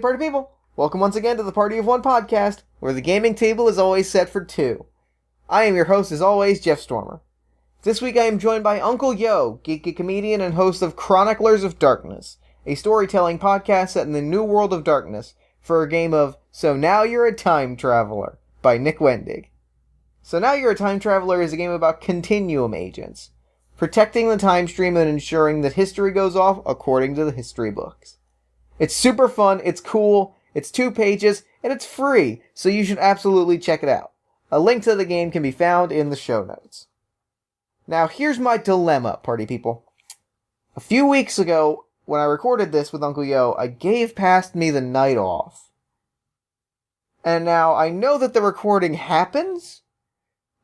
party people. Welcome once again to the Party of One podcast, where the gaming table is always set for two. I am your host, as always, Jeff Stormer. This week I am joined by Uncle Yo, geeky comedian and host of Chroniclers of Darkness, a storytelling podcast set in the new world of darkness, for a game of So Now You're a Time Traveler, by Nick Wendig. So Now You're a Time Traveler is a game about continuum agents, protecting the time stream and ensuring that history goes off according to the history books. It's super fun, it's cool, it's 2 pages, and it's free, so you should absolutely check it out. A link to the game can be found in the show notes. Now here's my dilemma, party people. A few weeks ago, when I recorded this with Uncle Yo, I gave Past Me the night off. And now I know that the recording happens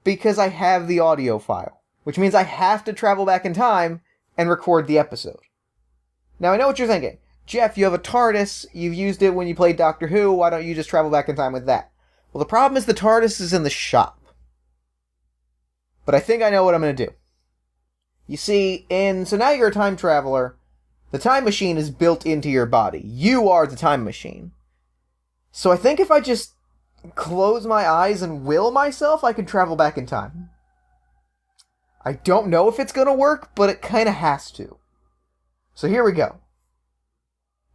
because I have the audio file, which means I have to travel back in time and record the episode. Now I know what you're thinking. Jeff, you have a TARDIS, you've used it when you played Doctor Who, why don't you just travel back in time with that? Well, the problem is the TARDIS is in the shop. But I think I know what I'm going to do. You see, So Now You're a Time Traveler, the time machine is built into your body. You are the time machine. So I think if I just close my eyes and will myself, I can travel back in time. I don't know if it's going to work, but it kind of has to. So here we go.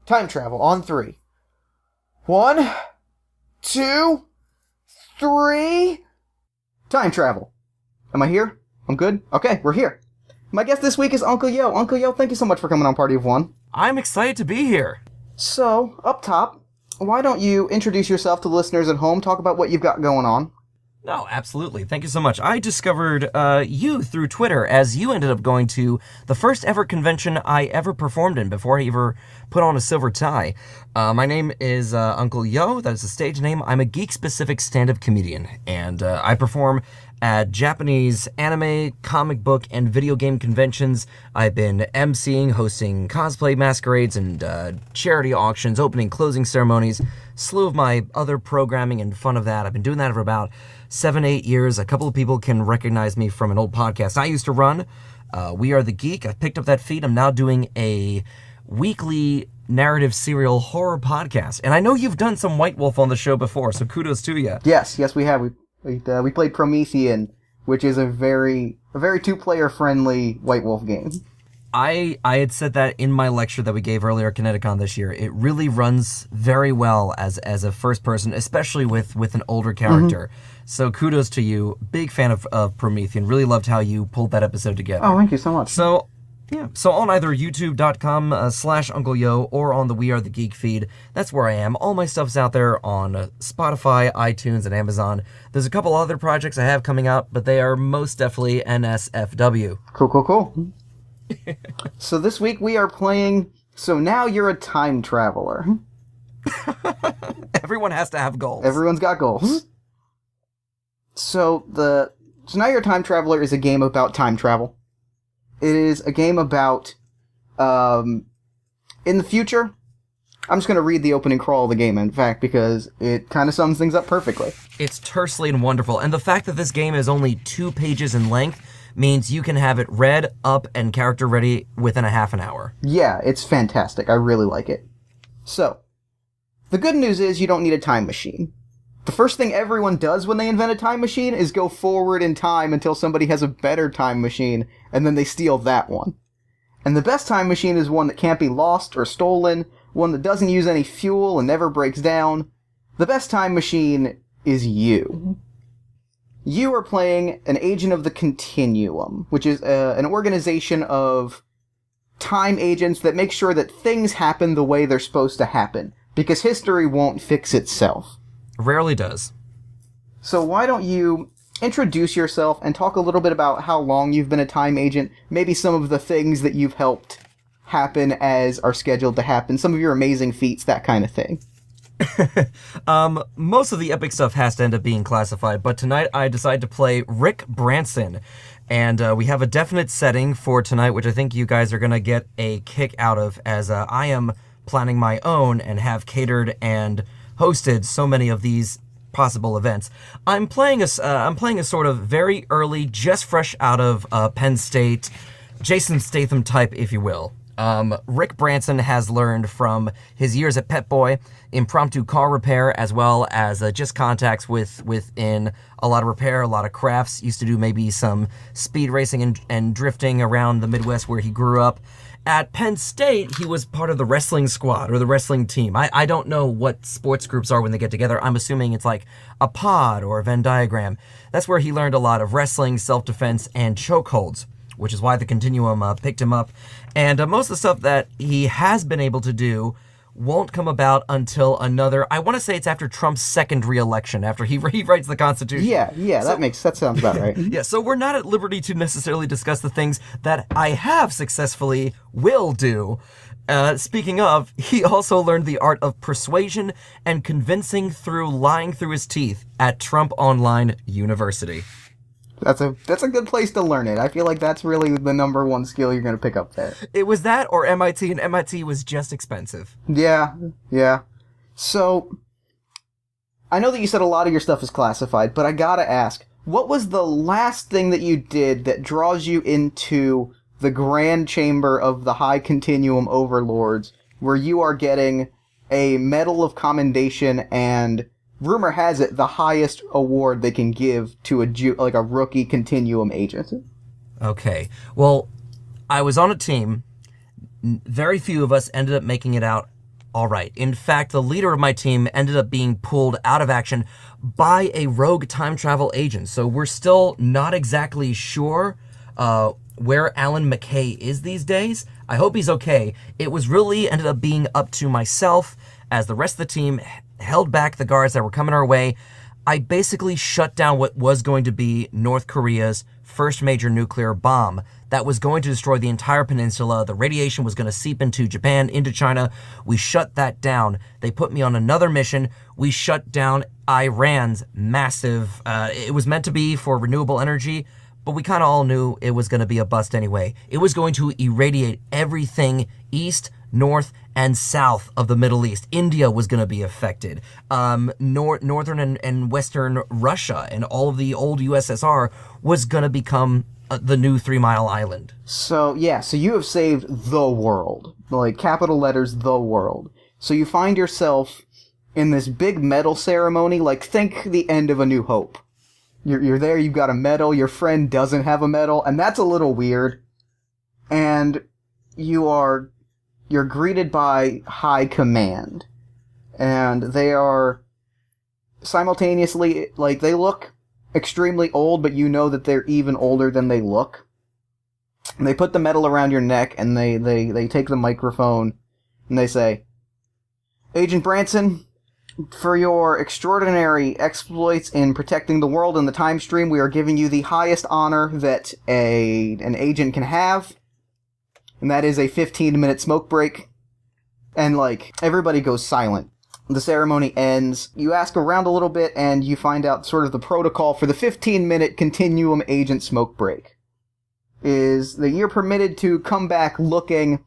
Time travel on 3. 1, 2, 3. Time travel. Am I here? I'm good? Okay, we're here. My guest this week is Uncle Yo. Uncle Yo, thank you so much for coming on Party of One. I'm excited to be here. So, up top, why don't you introduce yourself to the listeners at home, talk about what you've got going on. No, absolutely. Thank you so much. I discovered you through Twitter, as you ended up going to the first ever convention I ever performed in before I ever put on a silver tie. My name is Uncle Yo. That is the stage name. I'm a geek-specific stand-up comedian, and I perform at Japanese anime, comic book, and video game conventions. I've been emceeing, hosting cosplay masquerades and charity auctions, opening, closing ceremonies, slew of my other programming and fun of that. I've been doing that for about 7-8 years. A couple of people can recognize me from an old podcast I used to run, We Are the Geek. I picked up that feed. I'm now doing a weekly narrative serial horror podcast. And I know you've done some White Wolf on the show before, so kudos to you. Yes, we have. We played Promethean, which is a very 2-player friendly White Wolf game. I had said that in my lecture that we gave earlier at Kineticon this year. It really runs very well as a first person, especially with an older character. Mm-hmm. So kudos to you. Big fan of Promethean. Really loved how you pulled that episode together. Oh, thank you so much. So on either youtube.com/Uncle Yo or on the We Are the Geek feed, that's where I am. All my stuff's out there on Spotify, iTunes, and Amazon. There's a couple other projects I have coming out, but they are most definitely NSFW. Cool. So this week we are playing So Now You're a Time Traveler. Everyone has to have goals. Everyone's got goals. So Now You're a Time Traveler is a game about time travel. It is a game about, in the future. I'm just going to read the opening crawl of the game, in fact, because it kind of sums things up perfectly. It's tersely and wonderful, and the fact that this game is only 2 pages in length means you can have it read, up, and character ready within a half an hour. Yeah, it's fantastic. I really like it. So, the good news is you don't need a time machine. The first thing everyone does when they invent a time machine is go forward in time until somebody has a better time machine, and then they steal that one. And the best time machine is one that can't be lost or stolen, one that doesn't use any fuel and never breaks down. The best time machine is you. You are playing an agent of the Continuum, which is an organization of time agents that make sure that things happen the way they're supposed to happen, because history won't fix itself. Rarely does. So why don't you introduce yourself and talk a little bit about how long you've been a time agent, maybe some of the things that you've helped happen as are scheduled to happen, some of your amazing feats, that kind of thing. Most of the epic stuff has to end up being classified, but tonight I decided to play Rick Branson, and we have a definite setting for tonight, which I think you guys are going to get a kick out of, as I am planning my own and have catered and hosted so many of these possible events. I'm playing a sort of very early, just fresh out of Penn State, Jason Statham type, if you will. Rick Branson has learned from his years at Pet Boy, impromptu car repair, as well as just contacts within a lot of repair, a lot of crafts. Used to do maybe some speed racing and drifting around the Midwest where he grew up. At Penn State, he was part of the wrestling squad or the wrestling team. I don't know what sports groups are when they get together. I'm assuming it's like a pod or a Venn diagram. That's where he learned a lot of wrestling, self-defense, and chokeholds, which is why the Continuum picked him up. And most of the stuff that he has been able to do won't come about until I want to say it's after Trump's second re-election, after he rewrites the Constitution. Yeah, that sounds about right. Yeah, so we're not at liberty to necessarily discuss the things that I have successfully will do. Speaking of, he also learned the art of persuasion and convincing through lying through his teeth at Trump Online University. That's a good place to learn it. I feel like that's really the number one skill you're going to pick up there. It was that or MIT, and MIT was just expensive. Yeah. So, I know that you said a lot of your stuff is classified, but I gotta ask, what was the last thing that you did that draws you into the grand chamber of the High Continuum Overlords, where you are getting a Medal of Commendation and, rumor has it, the highest award they can give to a rookie Continuum agent? Okay. Well, I was on a team. Very few of us ended up making it out all right. In fact, the leader of my team ended up being pulled out of action by a rogue time travel agent. So we're still not exactly sure where Alan McKay is these days. I hope he's okay. It was really ended up being up to myself as the rest of the team held back the guards that were coming our way. I basically shut down what was going to be North Korea's first major nuclear bomb that was going to destroy the entire peninsula. The radiation was going to seep into Japan, into China. We shut that down. They put me on another mission. We shut down Iran's massive, it was meant to be for renewable energy, but we kind of all knew it was going to be a bust anyway. It was going to irradiate everything east, north, and south of the Middle East. India was going to be affected. Northern and Western Russia and all of the old USSR was going to become the new 3 Mile Island. So you have saved the world. Like, capital letters, the world. So you find yourself in this big medal ceremony, like, think the end of A New Hope. You're there, you've got a medal, your friend doesn't have a medal, and that's a little weird. And you're greeted by High Command. And they are simultaneously, like, they look extremely old, but you know that they're even older than they look. And they put the medal around your neck, and they take the microphone, and they say, Agent Branson, for your extraordinary exploits in protecting the world and the time stream, we are giving you the highest honor that an agent can have, and that is a 15-minute smoke break. And, like, everybody goes silent. The ceremony ends. You ask around a little bit, and you find out sort of the protocol for the 15-minute Continuum agent smoke break. Is that you're permitted to come back looking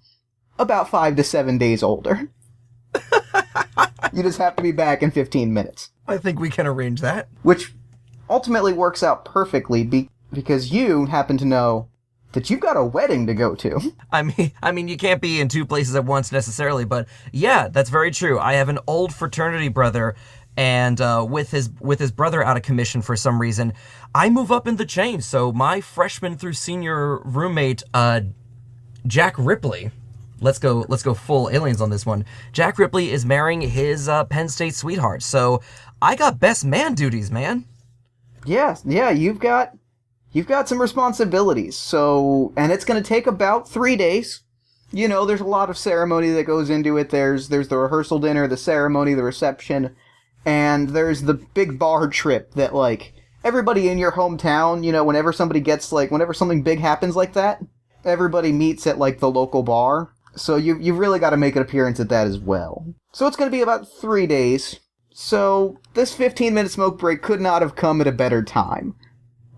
about 5 to 7 days older. You just have to be back in 15 minutes. I think we can arrange that. Which ultimately works out perfectly because you happen to know that you've got a wedding to go to. I mean, you can't be in two places at once necessarily, but yeah, that's very true. I have an old fraternity brother, and with his brother out of commission for some reason, I move up in the chain. So my freshman through senior roommate, Jack Ripley. Let's go full aliens on this one. Jack Ripley is marrying his Penn State sweetheart, so I got best man duties, man. Yeah, you've got some responsibilities. So, and it's going to take about 3 days. You know, there's a lot of ceremony that goes into it. There's the rehearsal dinner, the ceremony, the reception, and there's the big bar trip that, like, everybody in your hometown, you know, whenever something big happens like that, everybody meets at, like, the local bar. So you've really got to make an appearance at that as well. So it's going to be about 3 days. So this 15-minute smoke break could not have come at a better time.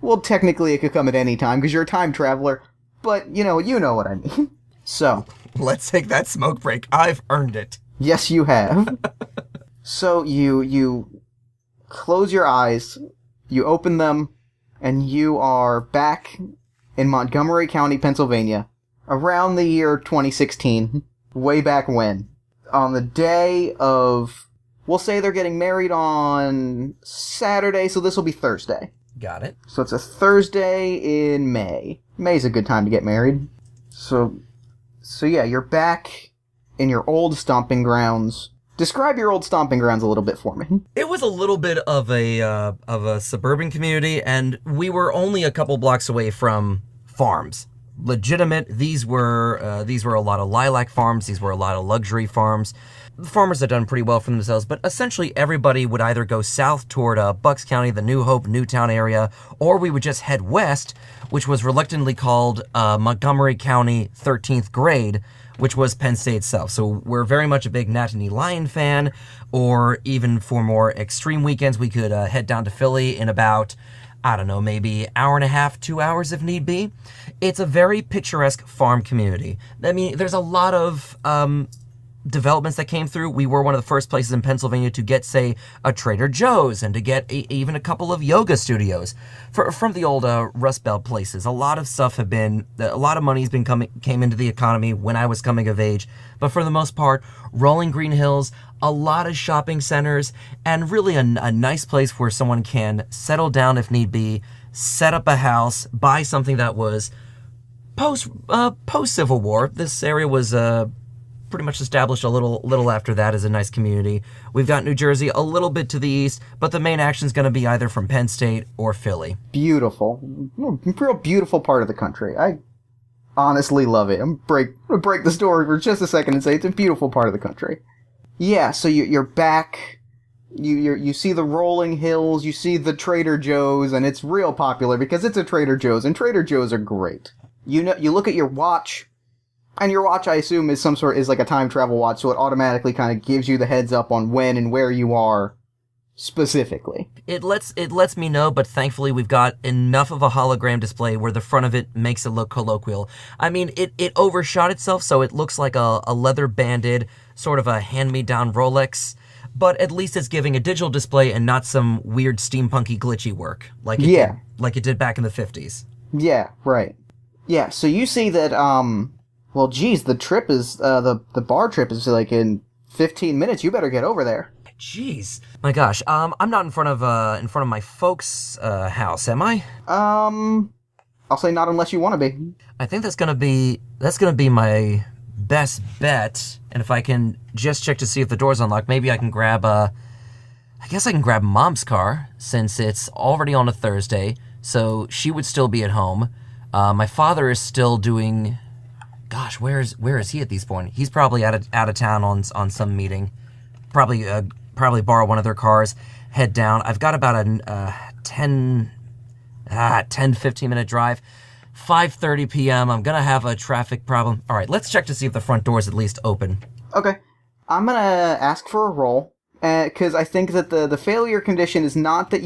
Well, technically it could come at any time because you're a time traveler, but you know what I mean. So let's take that smoke break. I've earned it. Yes, you have. So you close your eyes, you open them, and you are back in Montgomery County, Pennsylvania, around the year 2016, way back when, on the day of, we'll say they're getting married on Saturday, so this will be Thursday. Got it. So it's a Thursday in May. May's a good time to get married. So yeah, you're back in your old stomping grounds. Describe your old stomping grounds a little bit for me. It was a little bit of a suburban community, and we were only a couple blocks away from farms. Legitimate. These were a lot of lilac farms. These were a lot of luxury farms. The farmers had done pretty well for themselves, but essentially everybody would either go south toward Bucks County, the New Hope, Newtown area, or we would just head west, which was reluctantly called Montgomery County 13th grade, which was Penn State itself. So we're very much a big Nittany Lion fan, or even for more extreme weekends, we could head down to Philly in about, I don't know, maybe hour and a half, 2 hours if need be. It's a very picturesque farm community. I mean, there's a lot of developments that came through. We were one of the first places in Pennsylvania to get, say, a Trader Joe's and to get even a couple of yoga studios from the old Rust Belt places. A lot of money's came into the economy when I was coming of age, but for the most part, rolling green hills, a lot of shopping centers, and really a nice place where someone can settle down if need be, set up a house, buy something that was post Civil War. This area was pretty much established a little after that as a nice community. We've got New Jersey a little bit to the east, but the main action's going to be either from Penn State or Philly. Beautiful. Real beautiful part of the country. I honestly love it. I'm going to break the story for just a second and say it's a beautiful part of the country. Yeah, so you're back. You see the rolling hills, you see the Trader Joe's, and it's real popular because it's a Trader Joe's, and Trader Joe's are great. You look at your watch, and your watch, I assume, is like a time travel watch, so it automatically kind of gives you the heads up on when and where you are specifically. It lets me know, but thankfully we've got enough of a hologram display where the front of it makes it look colloquial. I mean, it overshot itself, so it looks like a leather-banded, sort of a hand-me-down Rolex, but at least it's giving a digital display and not some weird steampunky glitchy work, like it did back in the 50s. Yeah, right. Yeah, so you see that, well, geez, the trip is, the bar trip is like in 15 minutes. You better get over there. Jeez. My gosh, I'm not in front of my folks' house, am I? I'll say not unless you want to be. I think that's gonna be my best bet. And if I can just check to see if the door's unlocked, maybe I can grab, I guess I can grab Mom's car, since it's already on a Thursday, so she would still be at home. My father is still doing... Gosh, where is he at this point? He's probably out of town on some meeting. Probably borrow one of their cars, head down. I've got about a 10, 15 minute drive. 5:30 p.m. I'm gonna have a traffic problem. All right, let's check to see if the front door is at least open. Okay, I'm gonna ask for a roll, because I think that the failure condition is not that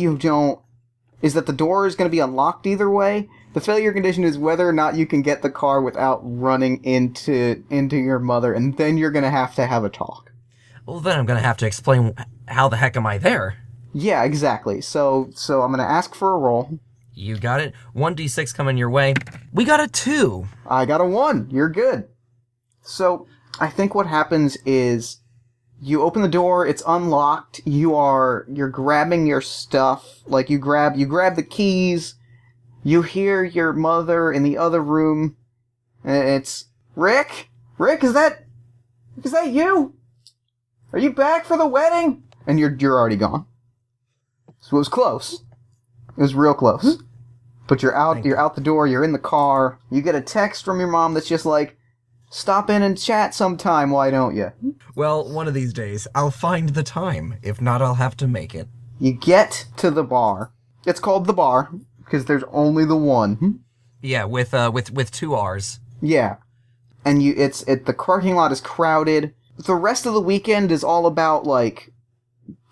is that the door is gonna be unlocked either way. The failure condition is whether or not you can get the car without running into your mother, and then you're gonna have a talk. Well, then I'm gonna have to explain how the heck am I there? Yeah, exactly. So I'm gonna ask for a roll. You got it. 1d6 coming your way. We got a 2. I got a 1. You're good. So I think what happens is you open the door, it's unlocked, you're grabbing your stuff, like you grab the keys, you hear your mother in the other room, and it's, Rick? Rick, is that you? Are you back for the wedding? And you're already gone. So it was close. It was real close. But you're out the door, you're in the car, you get a text from your mom that's just like, stop in and chat sometime, why don't you? Well, one of these days, I'll find the time. If not, I'll have to make it. You get to the bar. It's called the bar, because there's only the one. Yeah, with 2 R's. Yeah. And the parking lot is crowded. The rest of the weekend is all about, like,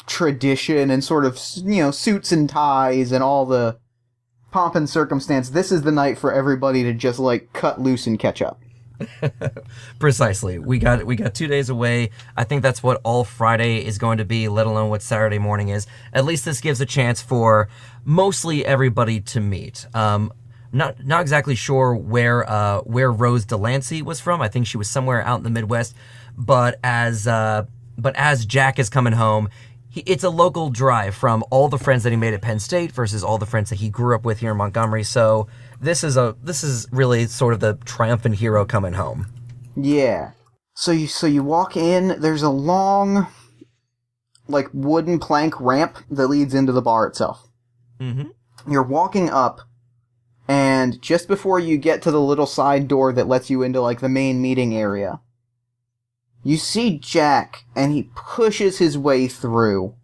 tradition and sort of, suits and ties and all the pomp and circumstance. This is the night for everybody to just, like, cut loose and catch up. Precisely. We got 2 days away. I think that's what all Friday is going to be, let alone what Saturday morning is. At least this gives a chance for mostly everybody to meet. not exactly sure where Rose Delancey was from. I think she was somewhere out in the Midwest. But as Jack is coming home, it's a local drive from all the friends that he made at Penn State versus all the friends that he grew up with here in Montgomery. So this is really sort of the triumphant hero coming home. Yeah. So you walk in. There's a long, like, wooden plank ramp that leads into the bar itself. Mm-hmm. You're walking up, and just before you get to the little side door that lets you into, like, the main meeting area, you see Jack, and he pushes his way through,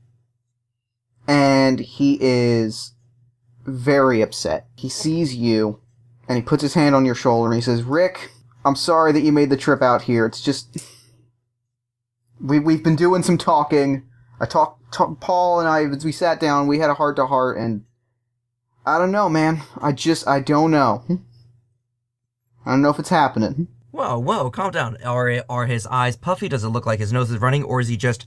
and he is very upset. He sees you, and he puts his hand on your shoulder, and he says, "Rick, I'm sorry that you made the trip out here. It's just... We've been doing some talking. Paul and I, as we sat down, we had a heart-to-heart, and I don't know, man. I don't know. I don't know if it's happening." Whoa, calm down. Are his eyes puffy? Does it look like his nose is running? Or is he just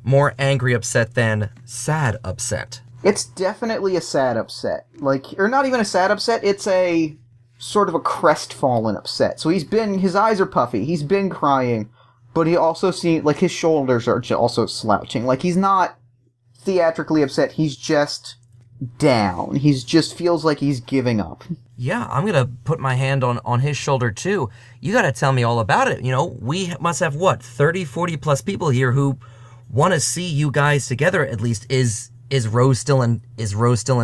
more angry upset than sad upset? It's definitely a sad upset. Or not even a sad upset, it's a sort of a crestfallen upset. So his eyes are puffy, he's been crying, but he also seems like his shoulders are also slouching. Like, he's not theatrically upset, he's just down. He just feels like he's giving up. Yeah, I'm gonna put my hand on his shoulder too. You gotta tell me all about it. We must have, 30, 40 plus people here who want to see you guys together at least. Is Rose still in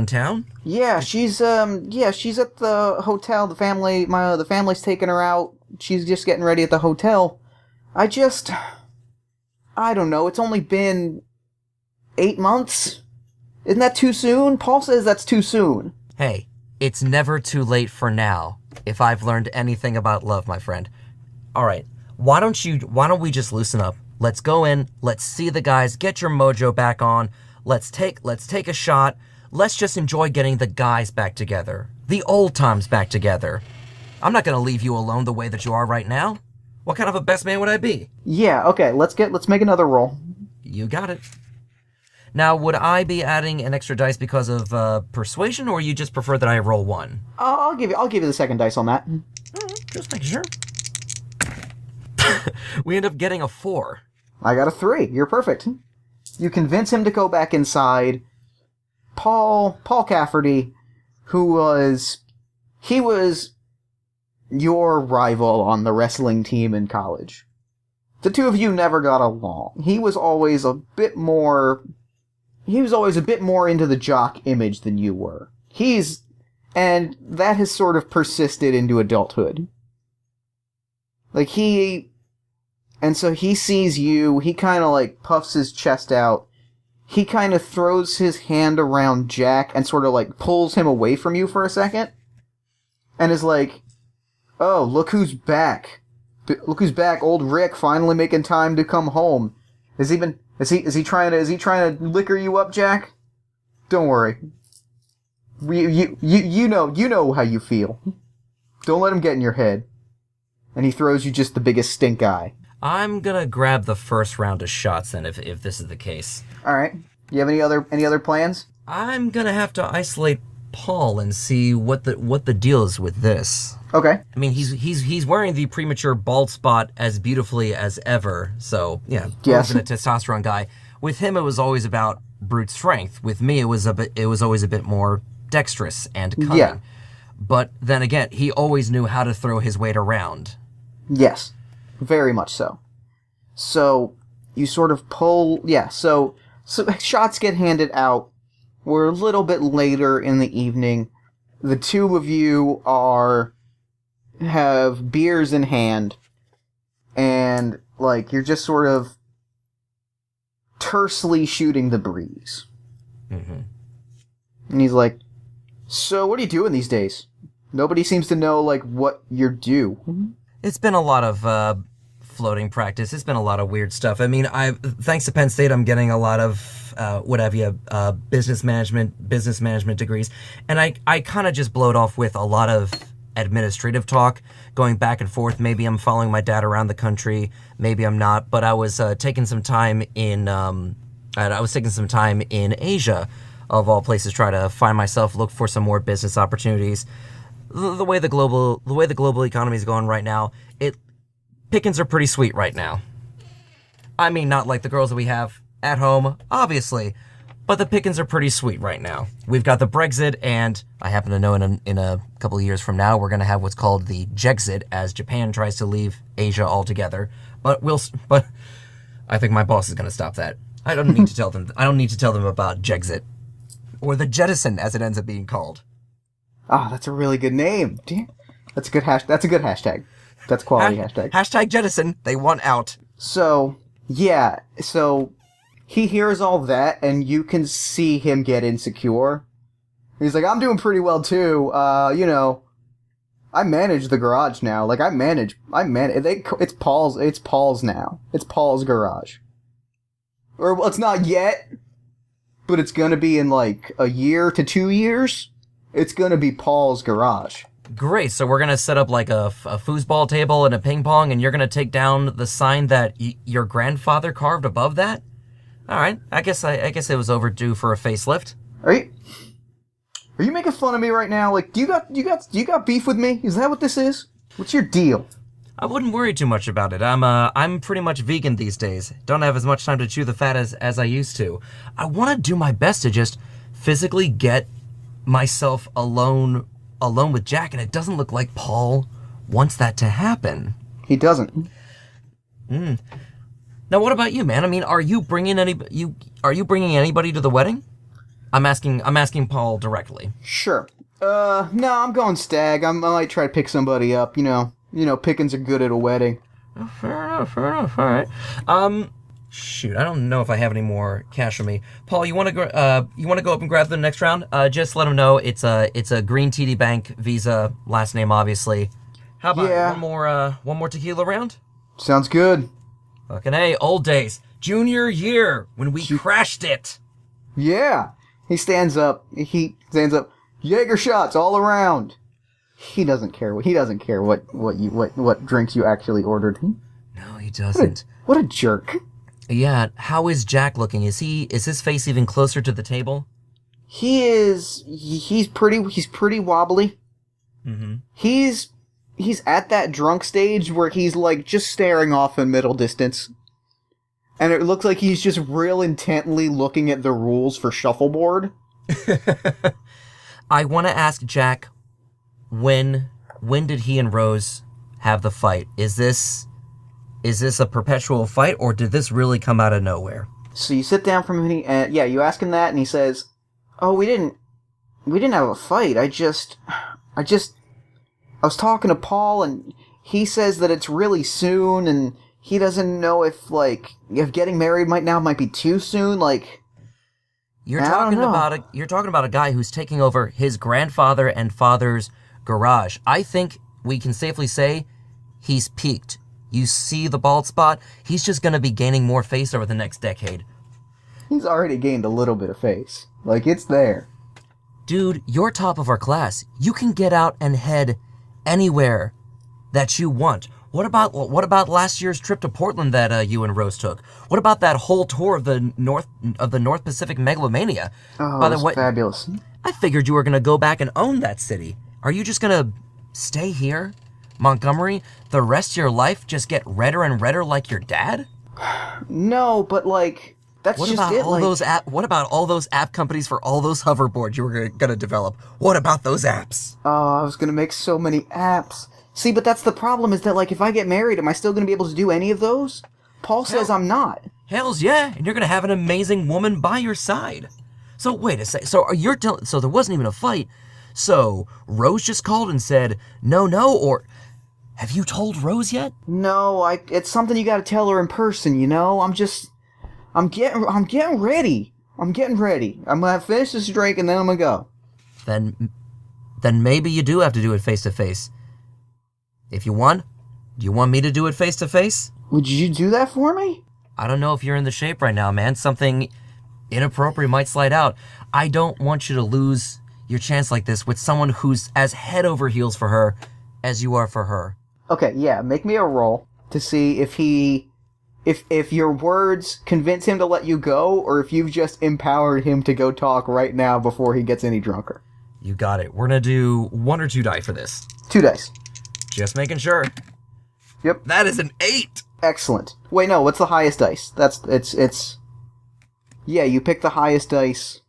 town? Yeah, she's at the hotel. The family's taking her out. She's just getting ready at the hotel. I don't know. It's only been 8 months. Isn't that too soon? Paul says that's too soon. Hey, it's never too late for now, if I've learned anything about love, my friend. All right, why don't we just loosen up? Let's go in, let's see the guys, get your mojo back on, let's take a shot, let's just enjoy getting the guys back together, the old times back together. I'm not gonna leave you alone the way that you are right now. What kind of a best man would I be? Yeah, okay, let's make another roll. You got it. Now, would I be adding an extra dice because of persuasion, or you just prefer that I roll one? I'll give you the second dice on that. Just making sure. We end up getting a 4. I got a 3. You're perfect. You convince him to go back inside. Paul Cafferty, he was your rival on the wrestling team in college. The two of you never got along. He was always a bit more into the jock image than you were. And that has sort of persisted into adulthood. And so he sees you, he kinda puffs his chest out, he kinda throws his hand around Jack and sort of pulls him away from you for a second, and is like, "Oh, look who's back. Look who's back, old Rick finally making time to come home. Is he trying to liquor you up, Jack? Don't worry. You know how you feel. Don't let him get in your head." And he throws you just the biggest stink eye. I'm gonna grab the first round of shots then, if this is the case. All right. You have any other plans? I'm gonna have to isolate Paul and see what the deal is with this. Okay. I mean, he's wearing the premature bald spot as beautifully as ever. So yeah, yes. He's a testosterone guy. With him, it was always about brute strength. With me, it was always a bit more dexterous and cunning. Yeah. But then again, he always knew how to throw his weight around. Yes, very much so. So you sort of pull. Yeah. So shots get handed out. We're a little bit later in the evening. The two of you have beers in hand, and you're just sort of tersely shooting the breeze. Mm-hmm. And he's like, "So what are you doing these days? Nobody seems to know what you're due." It's been a lot of floating practice. It's been a lot of weird stuff. I mean, thanks to Penn State, I'm getting a lot of business management degrees, and I kind of just blow it off with a lot of administrative talk, going back and forth. Maybe I'm following my dad around the country, maybe I'm not. But I was taking some time in Asia, of all places, try to find myself, look for some more business opportunities. the way the global economy is going right now, pickings are pretty sweet right now. I mean, not like the girls that we have at home, obviously, but the pickings are pretty sweet right now. We've got the Brexit, and I happen to know in a couple of years from now, we're going to have what's called the Jexit, as Japan tries to leave Asia altogether. But I think my boss is going to stop that. I don't need to tell them. I don't need to tell them about Jexit, or the Jettison, as it ends up being called. Oh, that's a really good name. That's a good hashtag. That's a quality hashtag. Hashtag Jettison. They want out. So, yeah. So, he hears all that, and you can see him get insecure. He's like, I'm doing pretty well, too. I manage the garage now. Like, it's Paul's now. It's Paul's garage. Or, well, it's not yet, but it's gonna be in, like, a year to 2 years. It's gonna be Paul's garage. Great, so we're gonna set up like a foosball table and a ping pong, and you're gonna take down the sign that your grandfather carved above that? Alright, I guess it was overdue for a facelift. Are you making fun of me right now? Like, do you got beef with me? Is that what this is? What's your deal? I wouldn't worry too much about it. I'm pretty much vegan these days. Don't have as much time to chew the fat as I used to. I want to do my best to just physically get myself alone with Jack, and it doesn't look like Paul wants that to happen. He doesn't. Now, what about you, man? I mean, are you bringing anybody to the wedding? I'm asking Paul directly. Sure. No, I'm going stag. I might try to pick somebody up. You know, pickings are good at a wedding. Oh, fair enough. All right. Shoot, I don't know if I have any more cash on me. Paul, you want to go up and grab the next round? Just let him know it's a green TD Bank Visa, last name obviously. How about one more tequila round? Sounds good. Fucking A, old days. Junior year, when we crashed it. Yeah. He stands up. Jaeger shots all around. He doesn't care what drinks you actually ordered. No, he doesn't. What a jerk. Yeah, how is Jack looking? Is his face even closer to the table? He's pretty wobbly. Mm-hmm. He's at that drunk stage where he's like just staring off in middle distance. And it looks like he's just real intently looking at the rules for shuffleboard. I want to ask Jack, when did he and Rose have the fight? Is this a perpetual fight, or did this really come out of nowhere? So you sit down from him, and you ask him that, and he says, "Oh, we didn't have a fight. I was talking to Paul, and he says that it's really soon, and he doesn't know if getting married might be too soon. Like, you're talking about a guy who's taking over his grandfather and father's garage. I think we can safely say he's peaked. You see the bald spot? He's just going to be gaining more face over the next decade. He's already gained a little bit of face. Like, it's there. Dude, you're top of our class. You can get out and head anywhere that you want. What about last year's trip to Portland that you and Rose took? What about that whole tour of the North Pacific Megalomania? Oh, By the way, fabulous. I figured you were going to go back and own that city. Are you just going to stay here? Montgomery, the rest of your life just get redder and redder like your dad? No, but that's what just about it. What about all those app companies for all those hoverboards you were gonna develop? What about those apps? Oh, I was gonna make so many apps. See, but that's the problem, is that if I get married, am I still gonna be able to do any of those? Paul says I'm not. Hells yeah, and you're gonna have an amazing woman by your side. So wait a sec. So so there wasn't even a fight. So Rose just called and said no, or have you told Rose yet? No, it's something you gotta tell her in person, I'm getting ready. I'm gonna finish this drink and then I'm gonna go. Then maybe you do have to do it face to face. If you want, do you want me to do it face to face? Would you do that for me? I don't know if you're in the shape right now, man. Something inappropriate might slide out. I don't want you to lose your chance like this with someone who's as head over heels for her as you are for her. Okay, yeah, make me a roll to see if your words convince him to let you go, or if you've just empowered him to go talk right now before he gets any drunker. You got it. We're gonna do 1 or 2 die for this. 2 dice. Just making sure. Yep. That is an 8! Excellent. Wait, no, what's the highest dice? It's... Yeah, you pick the highest dice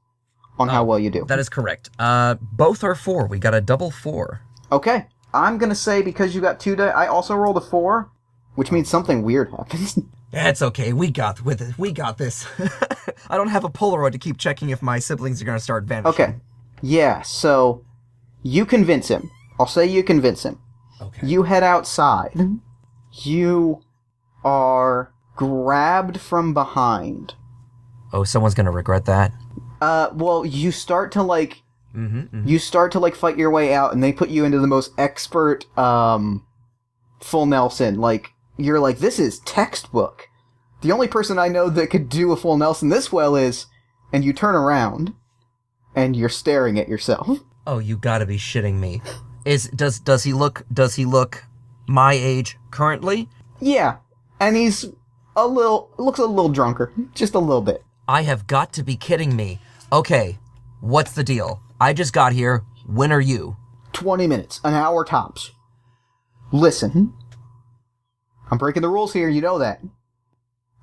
on how well you do. That is correct. Both are 4. We got a double 4. Okay. I'm gonna say because you got 2 dice, I also rolled a 4, which means something weird happens. It's okay. We got this. I don't have a Polaroid to keep checking if my siblings are gonna start vanishing. Okay. Yeah, so you convince him. I'll say you convince him. Okay. You head outside. You are grabbed from behind. Oh, someone's gonna regret that. Well, you start to you start to fight your way out, and they put you into the most expert, full Nelson. Like, you're like, this is textbook. The only person I know that could do a full Nelson this well is, and you turn around, and you're staring at yourself. Oh, you gotta be shitting me. Does he look my age currently? Yeah, and looks a little drunker. Just a little bit. I have got to be kidding me. Okay, what's the deal? I just got here. When are you? 20 minutes, an hour tops. Listen, I'm breaking the rules here, you know that.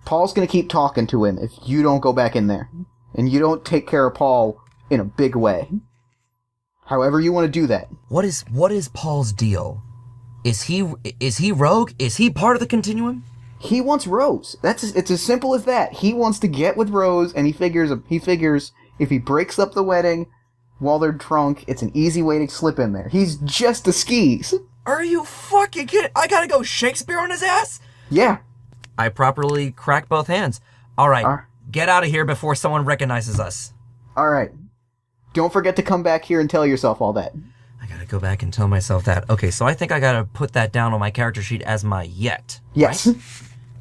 Paul's gonna keep talking to him if you don't go back in there. And you don't take care of Paul in a big way. However you want to do that. What is Paul's deal? Is he rogue? Is he part of the continuum? He wants Rose. It's as simple as that. He wants to get with Rose, and he figures if he breaks up the wedding while they're drunk, it's an easy way to slip in there. He's just a skis. Are you fucking kidding? I gotta go Shakespeare on his ass? Yeah. I properly crack both hands. All right, get out of here before someone recognizes us. All right. Don't forget to come back here and tell yourself all that. I gotta go back and tell myself that. Okay, so I think I gotta put that down on my character sheet as my yet. Yes. Right?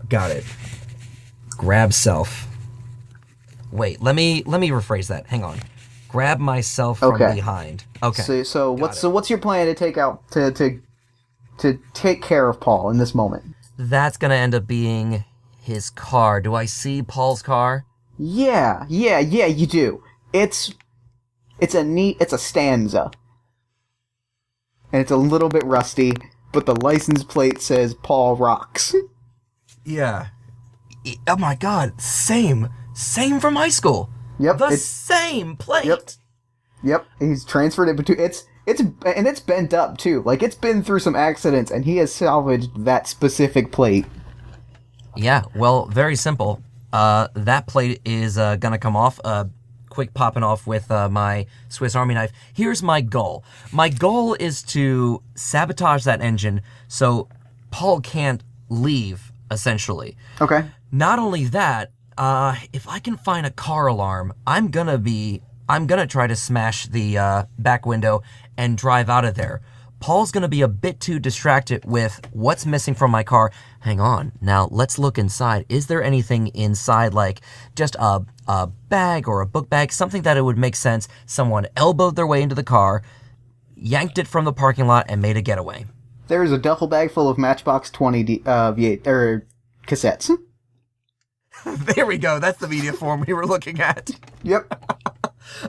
Got it. Grab self. Wait, let me rephrase that. Hang on. Grab myself from behind. Okay. So what's your plan to take out to take care of Paul in this moment? That's gonna end up being his car. Do I see Paul's car? Yeah, you do. It's a Stanza. And it's a little bit rusty, but the license plate says Paul Rocks. Yeah. Oh my god, same from high school. Yep. The same plate. Yep. He's transferred it between it's bent up too. Like, it's been through some accidents, and he has salvaged that specific plate. Yeah, well, very simple. That plate is gonna come off. Quick popping off with my Swiss Army knife. Here's my goal. My goal is to sabotage that engine so Paul can't leave, essentially. Okay. Not only that, if I can find a car alarm, I'm gonna try to smash the back window and drive out of there. Paul's gonna be a bit too distracted with what's missing from my car. Hang on, now let's look inside. Is there anything inside, like just a bag or a book bag, something that it would make sense someone elbowed their way into the car, yanked it from the parking lot, and made a getaway? There's a duffel bag full of Matchbox 20 V8 cassettes. There we go. That's the media form we were looking at. Yep.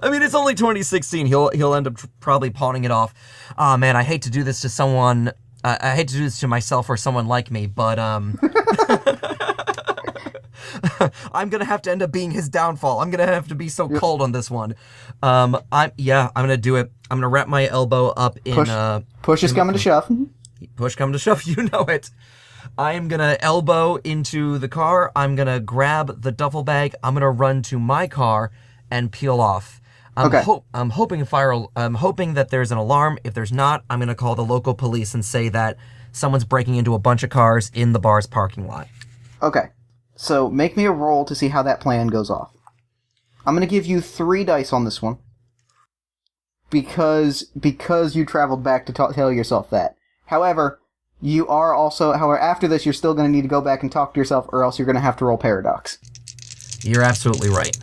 I mean, it's only 2016. He'll end up probably pawning it off. Oh man, I hate to do this to someone. I hate to do this to myself or someone like me, but I'm gonna have to end up being his downfall. I'm gonna have to be so cold on this one. I'm gonna do it. I'm gonna wrap my elbow up in push is coming to shove. Push come to shove, you know it. I am gonna elbow into the car. I'm gonna grab the duffel bag. I'm gonna run to my car and peel off. I'm hoping that there's an alarm. If there's not, I'm gonna call the local police and say that someone's breaking into a bunch of cars in the bar's parking lot. Okay. So make me a roll to see how that plan goes off. I'm gonna give you 3 dice on this one. Because you traveled back to tell yourself that. However, after this, you're still going to need to go back and talk to yourself, or else you're going to have to roll Paradox. You're absolutely right.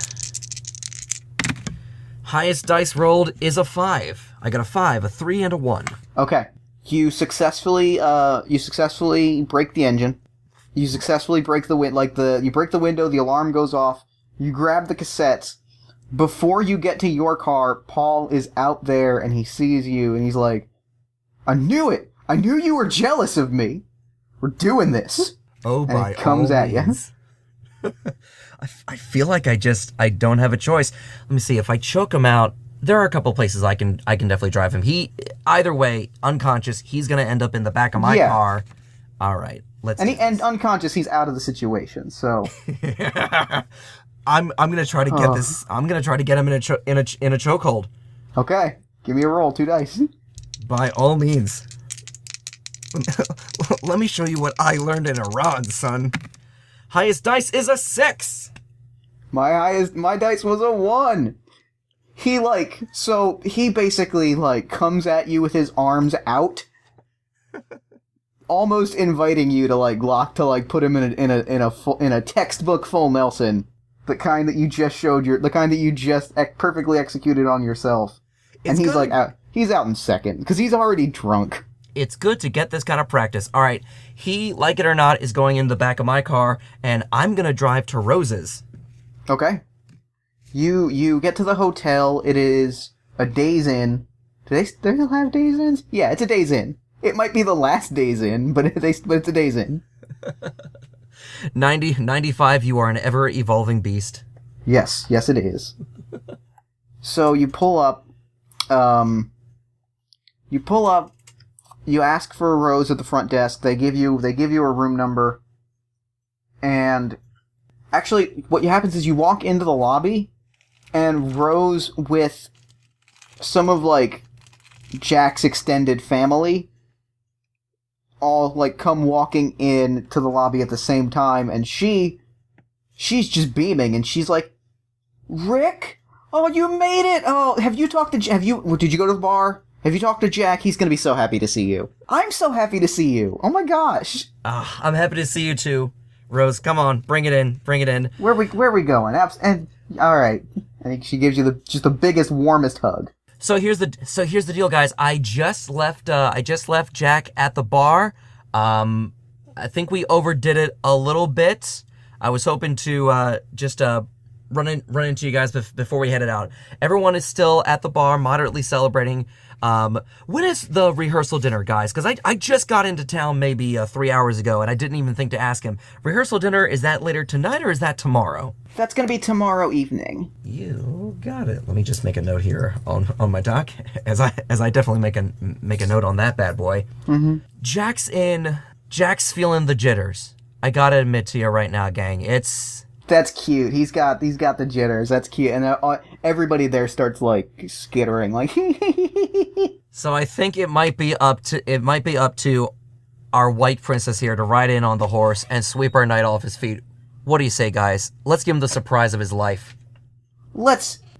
Highest dice rolled is a 5. I got a 5, a 3, and a 1. Okay. You successfully break the engine. You successfully break the window, you break the window, the alarm goes off, you grab the cassettes, Before you get to your car, Paul is out there and he sees you and he's like, I knew it! I knew you were jealous of me! We're doing this! Oh, and by he comes all at you. means. I feel like I don't have a choice. Let me see, if I choke him out, there are a couple places I can definitely drive him. Either way, unconscious, he's gonna end up in the back of my car. Alright, let's And unconscious, he's out of the situation, so... I'm gonna try to get this. I'm gonna try to get him in a chokehold. Okay, give me a roll, 2 dice. By all means. Let me show you what I learned in Iran, son. Highest dice is a 6. My dice was a 1. He basically comes at you with his arms out, almost inviting you to put him in a textbook full Nelson. The kind that you just perfectly executed on yourself. And he's he's out in second, because he's already drunk. It's good to get this kind of practice. All right, he, like it or not, is going in the back of my car, and I'm gonna drive to Rose's. Okay. You get to the hotel, it is a Days Inn. Do they still have Days Inns? Yeah, it's a Days Inn. It might be the last Days Inn, but it's a Days Inn. 95, you are an ever-evolving beast. Yes, it is. So you pull up, you ask for Rose at the front desk, they give you a room number, and actually what happens is you walk into the lobby, and Rose with some of, Jack's extended family all come walking in to the lobby at the same time, and she's just beaming, and she's like, Rick, oh, you made it! Oh, did you go to the bar? Have you talked to Jack? He's gonna be so happy to see you. I'm so happy to see you. Oh my gosh. I'm happy to see you too. Rose, come on, bring it in. Where are we going? And all right. I think she gives you the biggest, warmest hug. So here's the deal, guys. I just left Jack at the bar. I think we overdid it a little bit. I was hoping to just run into you guys before we headed out. Everyone is still at the bar, moderately celebrating. When is the rehearsal dinner, guys? Because I just got into town maybe 3 hours ago, and I didn't even think to ask him. Rehearsal dinner, is that later tonight, or is that tomorrow? That's gonna be tomorrow evening. You got it. Let me just make a note here on my doc, as I definitely make a note on that bad boy. Mm-hmm. Jack's feeling the jitters. I gotta admit to you right now, gang. That's cute. He's got the jitters. That's cute, and everybody there starts skittering, So I think it might be up to our white princess here to ride in on the horse and sweep our knight off his feet. What do you say, guys? Let's give him the surprise of his life.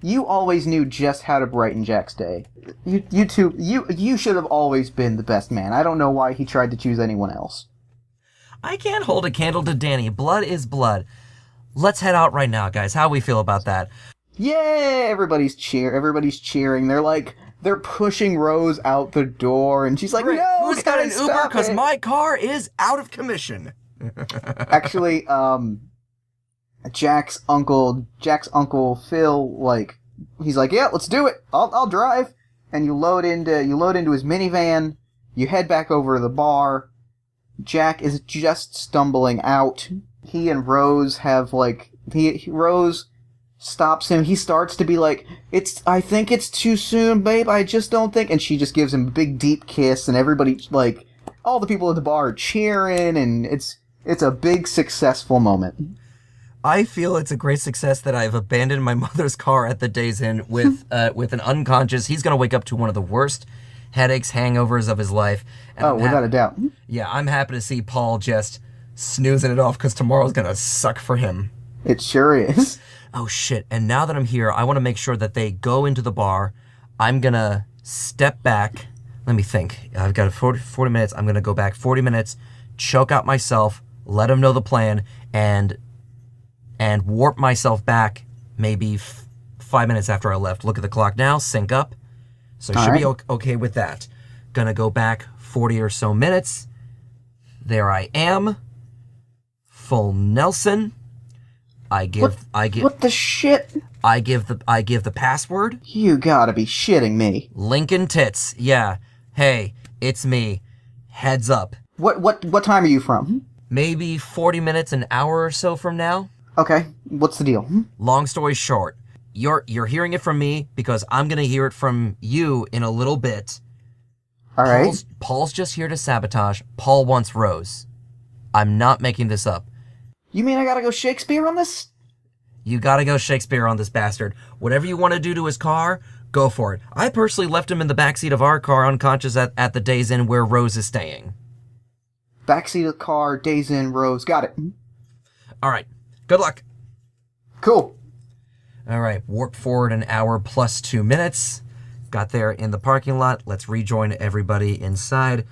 You always knew just how to brighten Jack's day. You two, you should have always been the best man. I don't know why he tried to choose anyone else. I can't hold a candle to Danny. Blood is blood. Let's head out right now, guys. How we feel about that? Yay! Everybody's cheering. They're pushing Rose out the door, and she's like, Rick, no, who's got an Uber? Because my car is out of commission. Actually, Jack's uncle Phil, he's like, yeah, let's do it. I'll drive. And you load into his minivan. You head back over to the bar. Jack is just stumbling out. He and Rose have Rose stops him. He starts to be like, I think it's too soon, babe. I just don't think. And she just gives him a big deep kiss, and everybody, all the people at the bar are cheering, and it's a big successful moment. I feel it's a great success that I've abandoned my mother's car at the Days Inn with an unconscious. He's gonna wake up to one of the worst headaches, hangovers of his life. And without a doubt. Yeah, I'm happy to see Paul just snoozing it off, because tomorrow's gonna suck for him. It sure is. Oh shit, and now that I'm here, I want to make sure that they go into the bar. I'm gonna step back. Let me think. I've got 40 minutes. I'm gonna go back 40 minutes, choke out myself, let them know the plan, and warp myself back maybe 5 minutes after I left. Look at the clock now, sync up. So should be okay with that. Gonna go back 40 or so minutes. There I am. Full Nelson. I give What the shit? I give the password. You gotta be shitting me. Lincoln Tits. Yeah. Hey, it's me. Heads up. What time are you from? Maybe 40 minutes, an hour or so from now. Okay, what's the deal? Long story short, you're hearing it from me because I'm gonna hear it from you in a little bit. All right. Paul's just here to sabotage. Paul wants Rose. I'm not making this up. You mean I gotta go Shakespeare on this? You gotta go Shakespeare on this bastard. Whatever you want to do to his car, go for it. I personally left him in the backseat of our car unconscious at the Days Inn where Rose is staying. Backseat of the car, Days Inn, Rose. Got it. All right. Good luck. Cool. All right. Warp forward an hour plus 2 minutes. Got there in the parking lot. Let's rejoin everybody inside.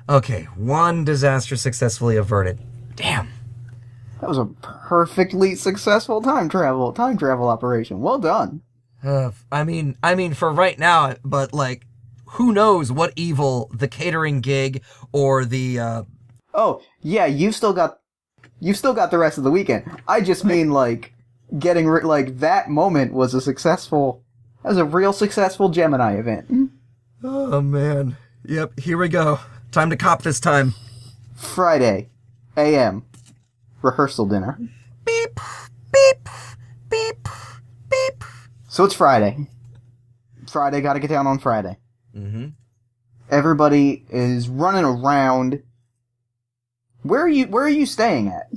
Okay. One disaster successfully averted. Damn. That was a perfectly successful time travel operation. Well done. I mean, for right now, but like, who knows what evil the catering gig or the, Oh, yeah, you've still got the rest of the weekend. I just mean, like, that moment was a real successful Gemini event. Oh, man. Yep, here we go. Time to cop this time. Friday, a.m., rehearsal dinner. Beep, beep, beep, beep. So it's Friday. Friday, gotta get down on Friday. Mm-hmm. Everybody is running around. Where are you staying at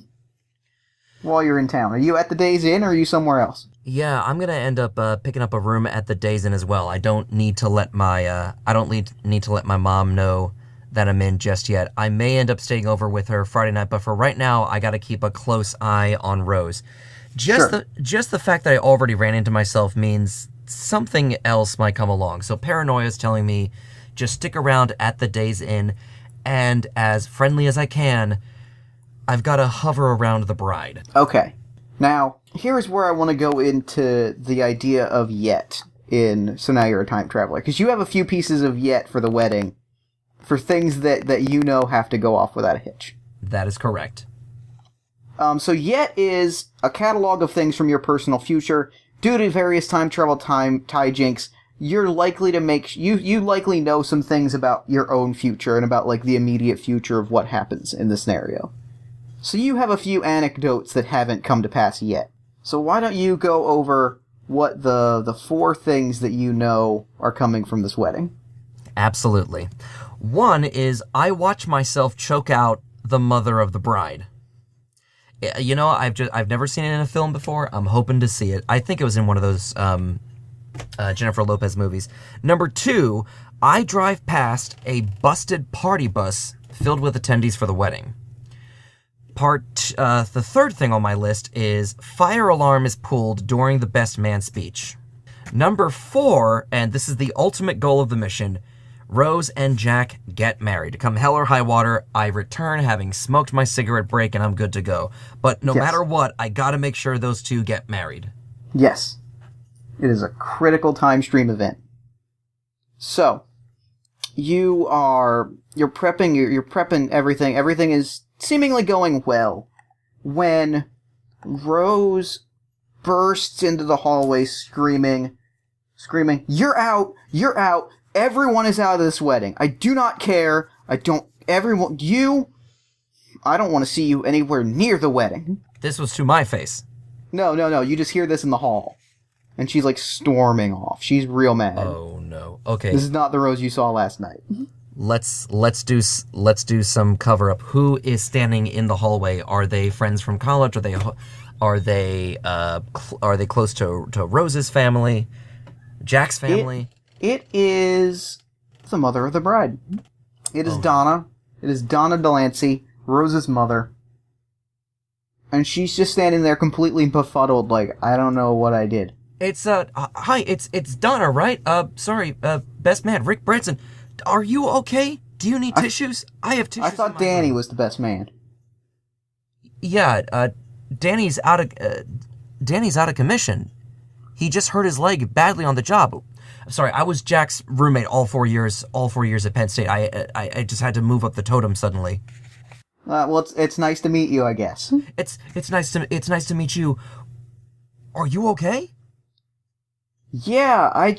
while you're in town? Are you at the Days Inn or are you somewhere else? Yeah, I'm gonna end up picking up a room at the Days Inn as well. I don't need to let my mom know that I'm in just yet. I may end up staying over with her Friday night, but for right now, I gotta keep a close eye on Rose. Just the fact that I already ran into myself means something else might come along. So paranoia is telling me just stick around at the Days Inn, and as friendly as I can, I've got to hover around the bride. Okay. Now, here's where I want to go into the idea of yet So Now You're a Time Traveler. Because you have a few pieces of yet for the wedding, for things that you know have to go off without a hitch. That is correct. So yet is a catalog of things from your personal future. Due to various time travel hijinks, you're likely to you likely know some things about your own future and about, like, the immediate future of what happens in the scenario. So you have a few anecdotes that haven't come to pass yet. So why don't you go over what the 4 things that you know are coming from this wedding? Absolutely. One is I watch myself choke out the mother of the bride. You know, I've never seen it in a film before. I'm hoping to see it. I think it was in one of those Jennifer Lopez movies. Number 2, I drive past a busted party bus filled with attendees for the wedding. The third thing on my list is fire alarm is pulled during the best man speech. Number 4, and this is the ultimate goal of the mission, Rose and Jack get married. Come hell or high water, I return having smoked my cigarette break and I'm good to go. But no matter what, I gotta make sure those two get married. Yes. It is a critical time stream event. So, you're prepping everything. Everything is seemingly going well when Rose bursts into the hallway screaming, "You're out! You're out! Everyone is out of this wedding. I do not care. I don't want to see you anywhere near the wedding." This was to my face. No. You just hear this in the hall. And she's, like, storming off. She's real mad. Oh, no. Okay. This is not the Rose you saw last night. Let's do some cover up. Who is standing in the hallway? Are they friends from college? Are they close to Rose's family? Jack's family? It is the mother of the bride. It is Donna. It is Donna Delancey, Rose's mother. And she's just standing there completely befuddled, like, I don't know what I did. It's hi, it's Donna, right? Sorry, best man, Rick Branson. Are you okay? Do you need tissues? I have tissues. I thought Danny was the best man. Yeah, Danny's out of commission. He just hurt his leg badly on the job. Sorry, I was Jack's roommate all 4 years at Penn State. I just had to move up the totem suddenly. Well, it's nice to meet you, I guess. It's nice to meet you. Are you okay? Yeah, I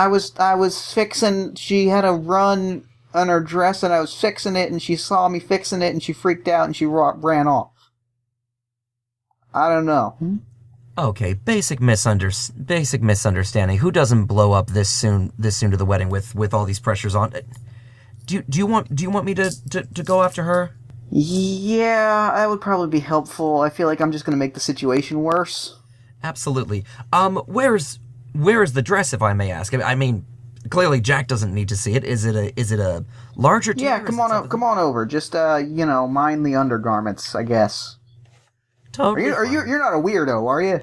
was fixing. She had a run on her dress, and I was fixing it, and she saw me fixing it, and she freaked out, and she ran off. I don't know. Okay, basic misunderstanding. Who doesn't blow up this soon to the wedding with all these pressures on it? Do you want me to go after her? Yeah, that would probably be helpful. I feel like I'm just gonna make the situation worse. Absolutely. Where is the dress, if I may ask? I mean, clearly Jack doesn't need to see it. Is it a larger? Yeah, come on over. Just mind the undergarments, I guess. Totally. You're not a weirdo, are you?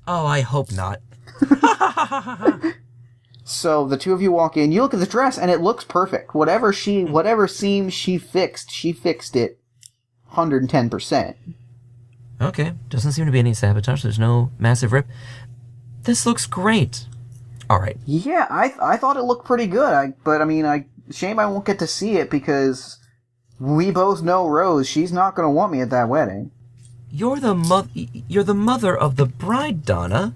Oh, I hope not. So the two of you walk in. You look at the dress, and it looks perfect. Whatever seams she fixed it 110%. Okay, doesn't seem to be any sabotage. There's no massive rip. This looks great. All right. Yeah, I thought it looked pretty good. Shame I won't get to see it because we both know Rose. She's not going to want me at that wedding. You're the mother of the bride, Donna.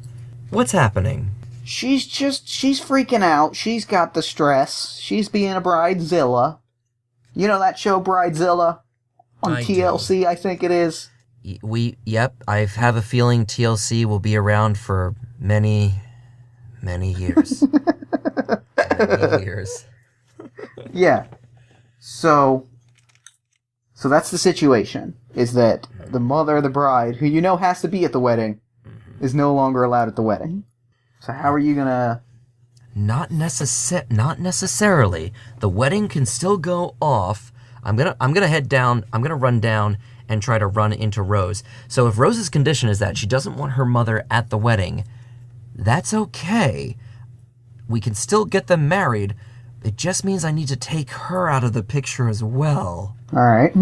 What's happening? She's freaking out. She's got the stress. She's being a bridezilla. You know that show Bridezilla on TLC, I think it is. Yep, I have a feeling TLC will be around for many, many years. Many years. Yeah. So that's the situation, is that the mother of the bride, who you know has to be at the wedding, is no longer allowed at the wedding. So how are you gonna... Not necessarily. The wedding can still go off. I'm gonna head down, I'm gonna run down and try to run into Rose. So if Rose's condition is that she doesn't want her mother at the wedding, that's okay. We can still get them married. It just means I need to take her out of the picture as well. Alright.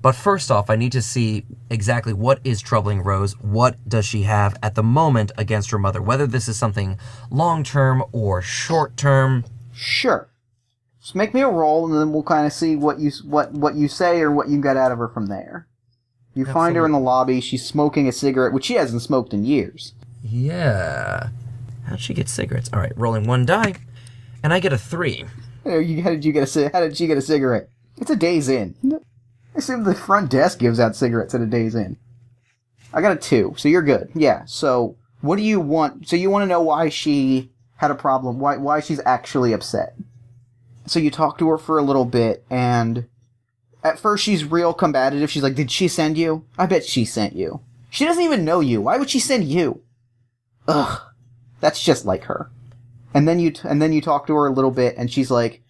But first off, I need to see exactly what is troubling Rose. What does she have at the moment against her mother? Whether this is something long-term or short-term. Sure. Just make me a roll, and then we'll kind of see what you say or what you get out of her from there. You Absolutely. Find her in the lobby. She's smoking a cigarette, which she hasn't smoked in years. Yeah. How'd she get cigarettes? All right, rolling one die, and I get a 3. How did she get a cigarette? It's a Days Inn. I assume the front desk gives out cigarettes at a Days Inn. I got a 2, so you're good. Yeah, so what do you want? So you want to know why she had a problem, why she's actually upset. So you talk to her for a little bit, and at first she's real combative. She's like, did she send you? I bet she sent you. She doesn't even know you. Why would she send you? Ugh. That's just like her. And then you talk to her a little bit, and she's like,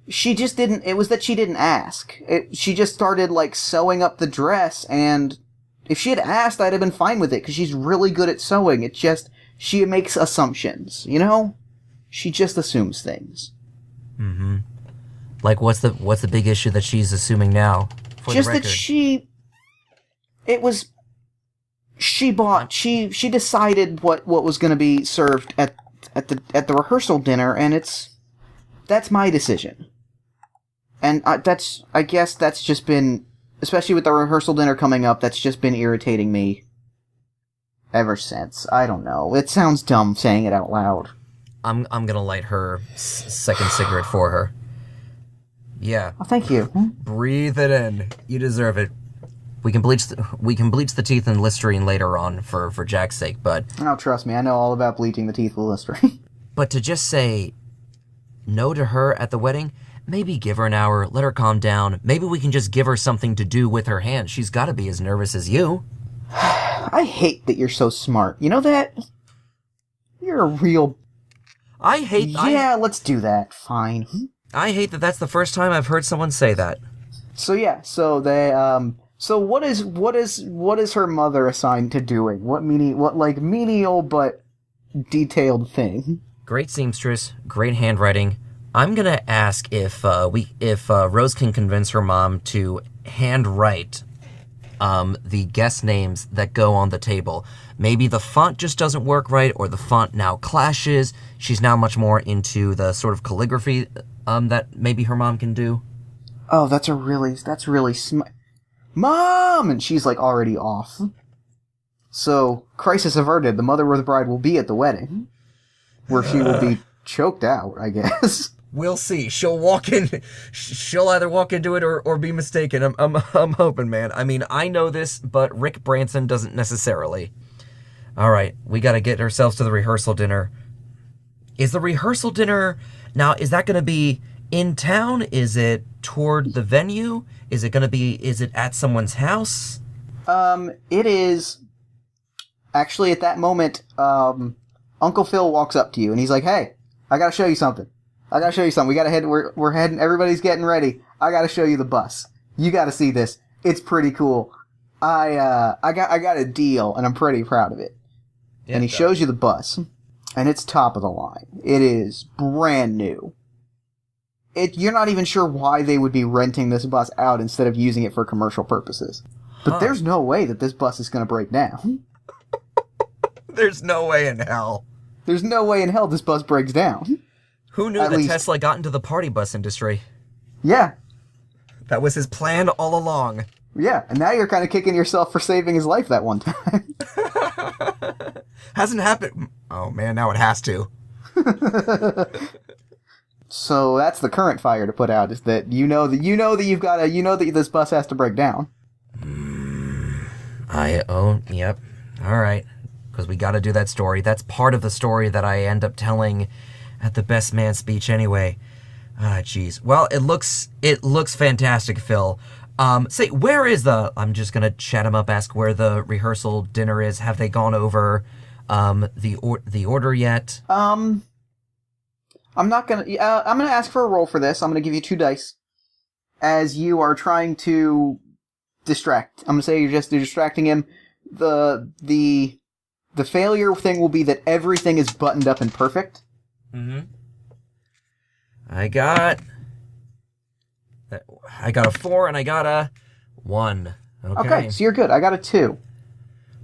she just didn't, it was that she didn't ask. She just started, sewing up the dress, and if she had asked, I'd have been fine with it, because she's really good at sewing. It's just, she makes assumptions, you know? She just assumes things. Mm-hmm. Like, what's the big issue that she's assuming now? Just that she decided what was going to be served at the rehearsal dinner, and that's my decision. And I guess that's just been, especially with the rehearsal dinner coming up, that's just been irritating me ever since. I don't know. It sounds dumb saying it out loud. I'm gonna light her second cigarette for her. Yeah. Oh, thank you. Breathe it in. You deserve it. We can bleach the teeth in Listerine later on for Jack's sake, but... Oh, trust me, I know all about bleaching the teeth with Listerine. But to just say no to her at the wedding, maybe give her an hour, let her calm down. Maybe we can just give her something to do with her hand. She's got to be as nervous as you. I hate that you're so smart. You know that? You're a real... let's do that. Fine. I hate that that's the first time I've heard someone say that. So what is her mother assigned to doing? What menial but detailed thing? Great seamstress, great handwriting. I'm gonna ask if Rose can convince her mom to handwrite the guest names that go on the table. Maybe the font just doesn't work right, or the font now clashes. She's now much more into the sort of calligraphy that maybe her mom can do. oh, that's really Mom! And she's, like, already off. So, crisis averted, the mother of the bride will be at the wedding. Where she will be choked out, I guess. We'll see. She'll walk in. She'll either walk into it or be mistaken. I'm hoping, man. I mean, I know this, but Rick Branson doesn't necessarily. All right, we got to get ourselves to the rehearsal dinner. Is the rehearsal dinner now? Is that going to be in town? Is it toward the venue? Is it at someone's house? It is. Actually, at that moment, Uncle Phil walks up to you and he's like, "Hey, I gotta show you something. We gotta head. We're heading. Everybody's getting ready. I gotta show you the bus. You gotta see this. It's pretty cool. I got a deal, and I'm pretty proud of it." Yeah, and he shows you the bus, and it's top of the line. It is brand new. You're not even sure why they would be renting this bus out instead of using it for commercial purposes. But there's no way that this bus is going to break down. There's no way in hell. There's no way in hell this bus breaks down. Who knew that Tesla got into the party bus industry? Yeah. That was his plan all along. Yeah, and now you're kind of kicking yourself for saving his life that one time. Hasn't happened. Oh man, now it has to. So that's the current fire to put out, is that that this bus has to break down. Yep. All right. Because we got to do that story. That's part of the story that I end up telling at the best man speech anyway. Ah, jeez. Well, it looks fantastic, Phil. Say, where is I'm just gonna chat him up, ask where the rehearsal dinner is. Have they gone over, the order yet? I'm gonna ask for a roll for this. I'm gonna give you 2 dice. As you are trying to distract. I'm gonna say you're distracting him. The failure thing will be that everything is buttoned up and perfect. Mm-hmm. I got a 4 and I got a 1. Okay, so you're good. I got a 2.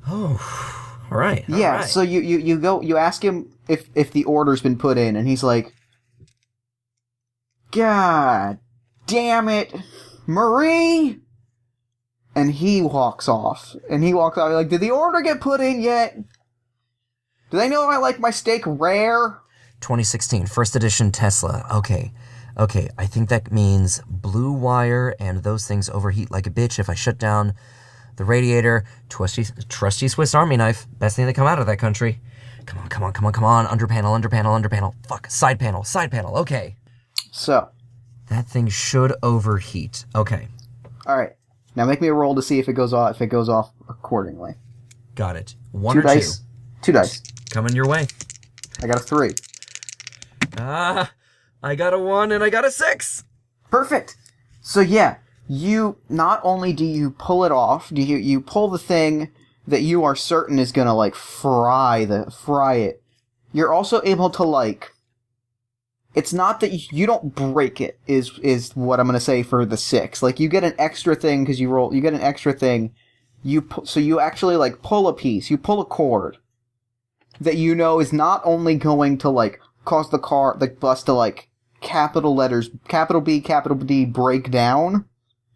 Oh, all right. Yeah, all right. So you ask him if the order's been put in, and he's like, "God damn it, Marie!" And he walks off. Like, "Did the order get put in yet? Do they know I like my steak rare?" 2016, first edition Tesla. Okay, I think that means blue wire, and those things overheat like a bitch if I shut down the radiator. Trusty Swiss Army knife. Best thing to come out of that country. Come on. Under panel. Fuck, side panel. Okay. So. That thing should overheat. Okay. Alright. Now make me a roll to see if it goes off accordingly. Got it. 1 or 2? 2 dice. Coming your way. I got a 3. I got a 1 and I got a 6. Perfect. So yeah, you not only do you pull it off, you pull the thing that you are certain is gonna like fry it. You're also able to like. It's not that you don't break it. Is what I'm gonna say for the 6. Like you get an extra thing because you get an extra thing. So you actually like pull a piece. You pull a cord that you know is not only going to like cause the bus to like capital letters, capital B, capital D break down.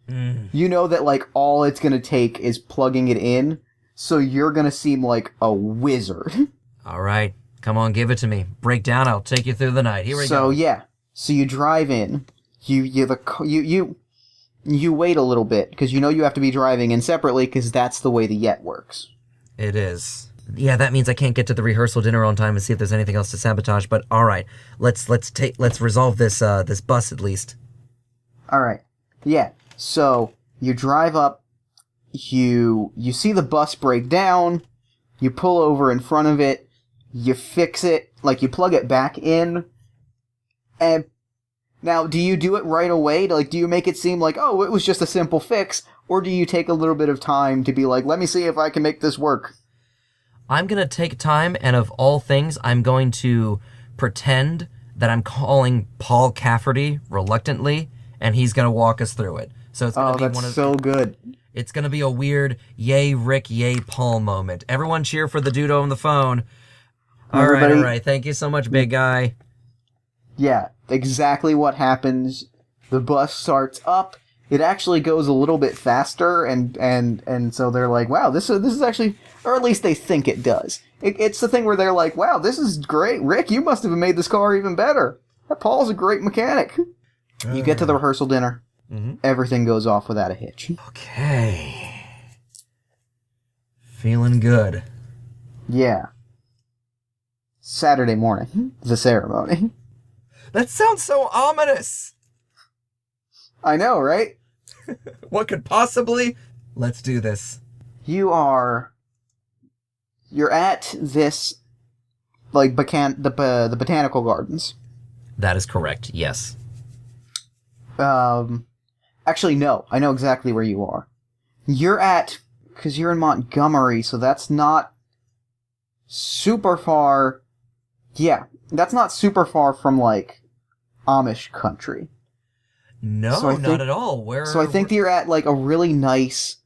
You know that like all it's gonna take is plugging it in, so you're gonna seem like a wizard. All right, come on, give it to me. Break down. I'll take you through the night. Here we go. So yeah, so you drive in. You wait a little bit because you know you have to be driving in separately because that's the way the Yet works. It is. Yeah, that means I can't get to the rehearsal dinner on time and see if there's anything else to sabotage. But all right, let's resolve this bus at least. All right, yeah. So you drive up. You see the bus break down. You pull over in front of it. You fix it, like you plug it back in. And now, do you do it right away? Do you make it seem like, oh, it was just a simple fix, or do you take a little bit of time to be like, let me see if I can make this work? I'm going to take time, and of all things, I'm going to pretend that I'm calling Paul Cafferty reluctantly, and he's going to walk us through it. So it's going to be that's so good. It's going to be a weird yay Rick, yay Paul moment. Everyone cheer for the dude on the phone. All right. Thank you so much, big guy. Yeah, exactly what happens. The bus starts up. It actually goes a little bit faster, and so they're like, wow, this is actually, or at least they think it does. It's the thing where they're like, wow, this is great. Rick, you must have made this car even better. That Paul's a great mechanic. You get to the rehearsal dinner. Mm-hmm. Everything goes off without a hitch. Okay. Feeling good. Yeah. Saturday morning, the ceremony. That sounds so ominous. I know, right? What could possibly? Let's do this. You're at this, like, the botanical gardens. That is correct, yes. Actually, no. I know exactly where you are. Because you're in Montgomery, so that's not super far. Yeah, that's not super far from, like, Amish country. No, So I not think- at all. So I think you're at, like, a really nice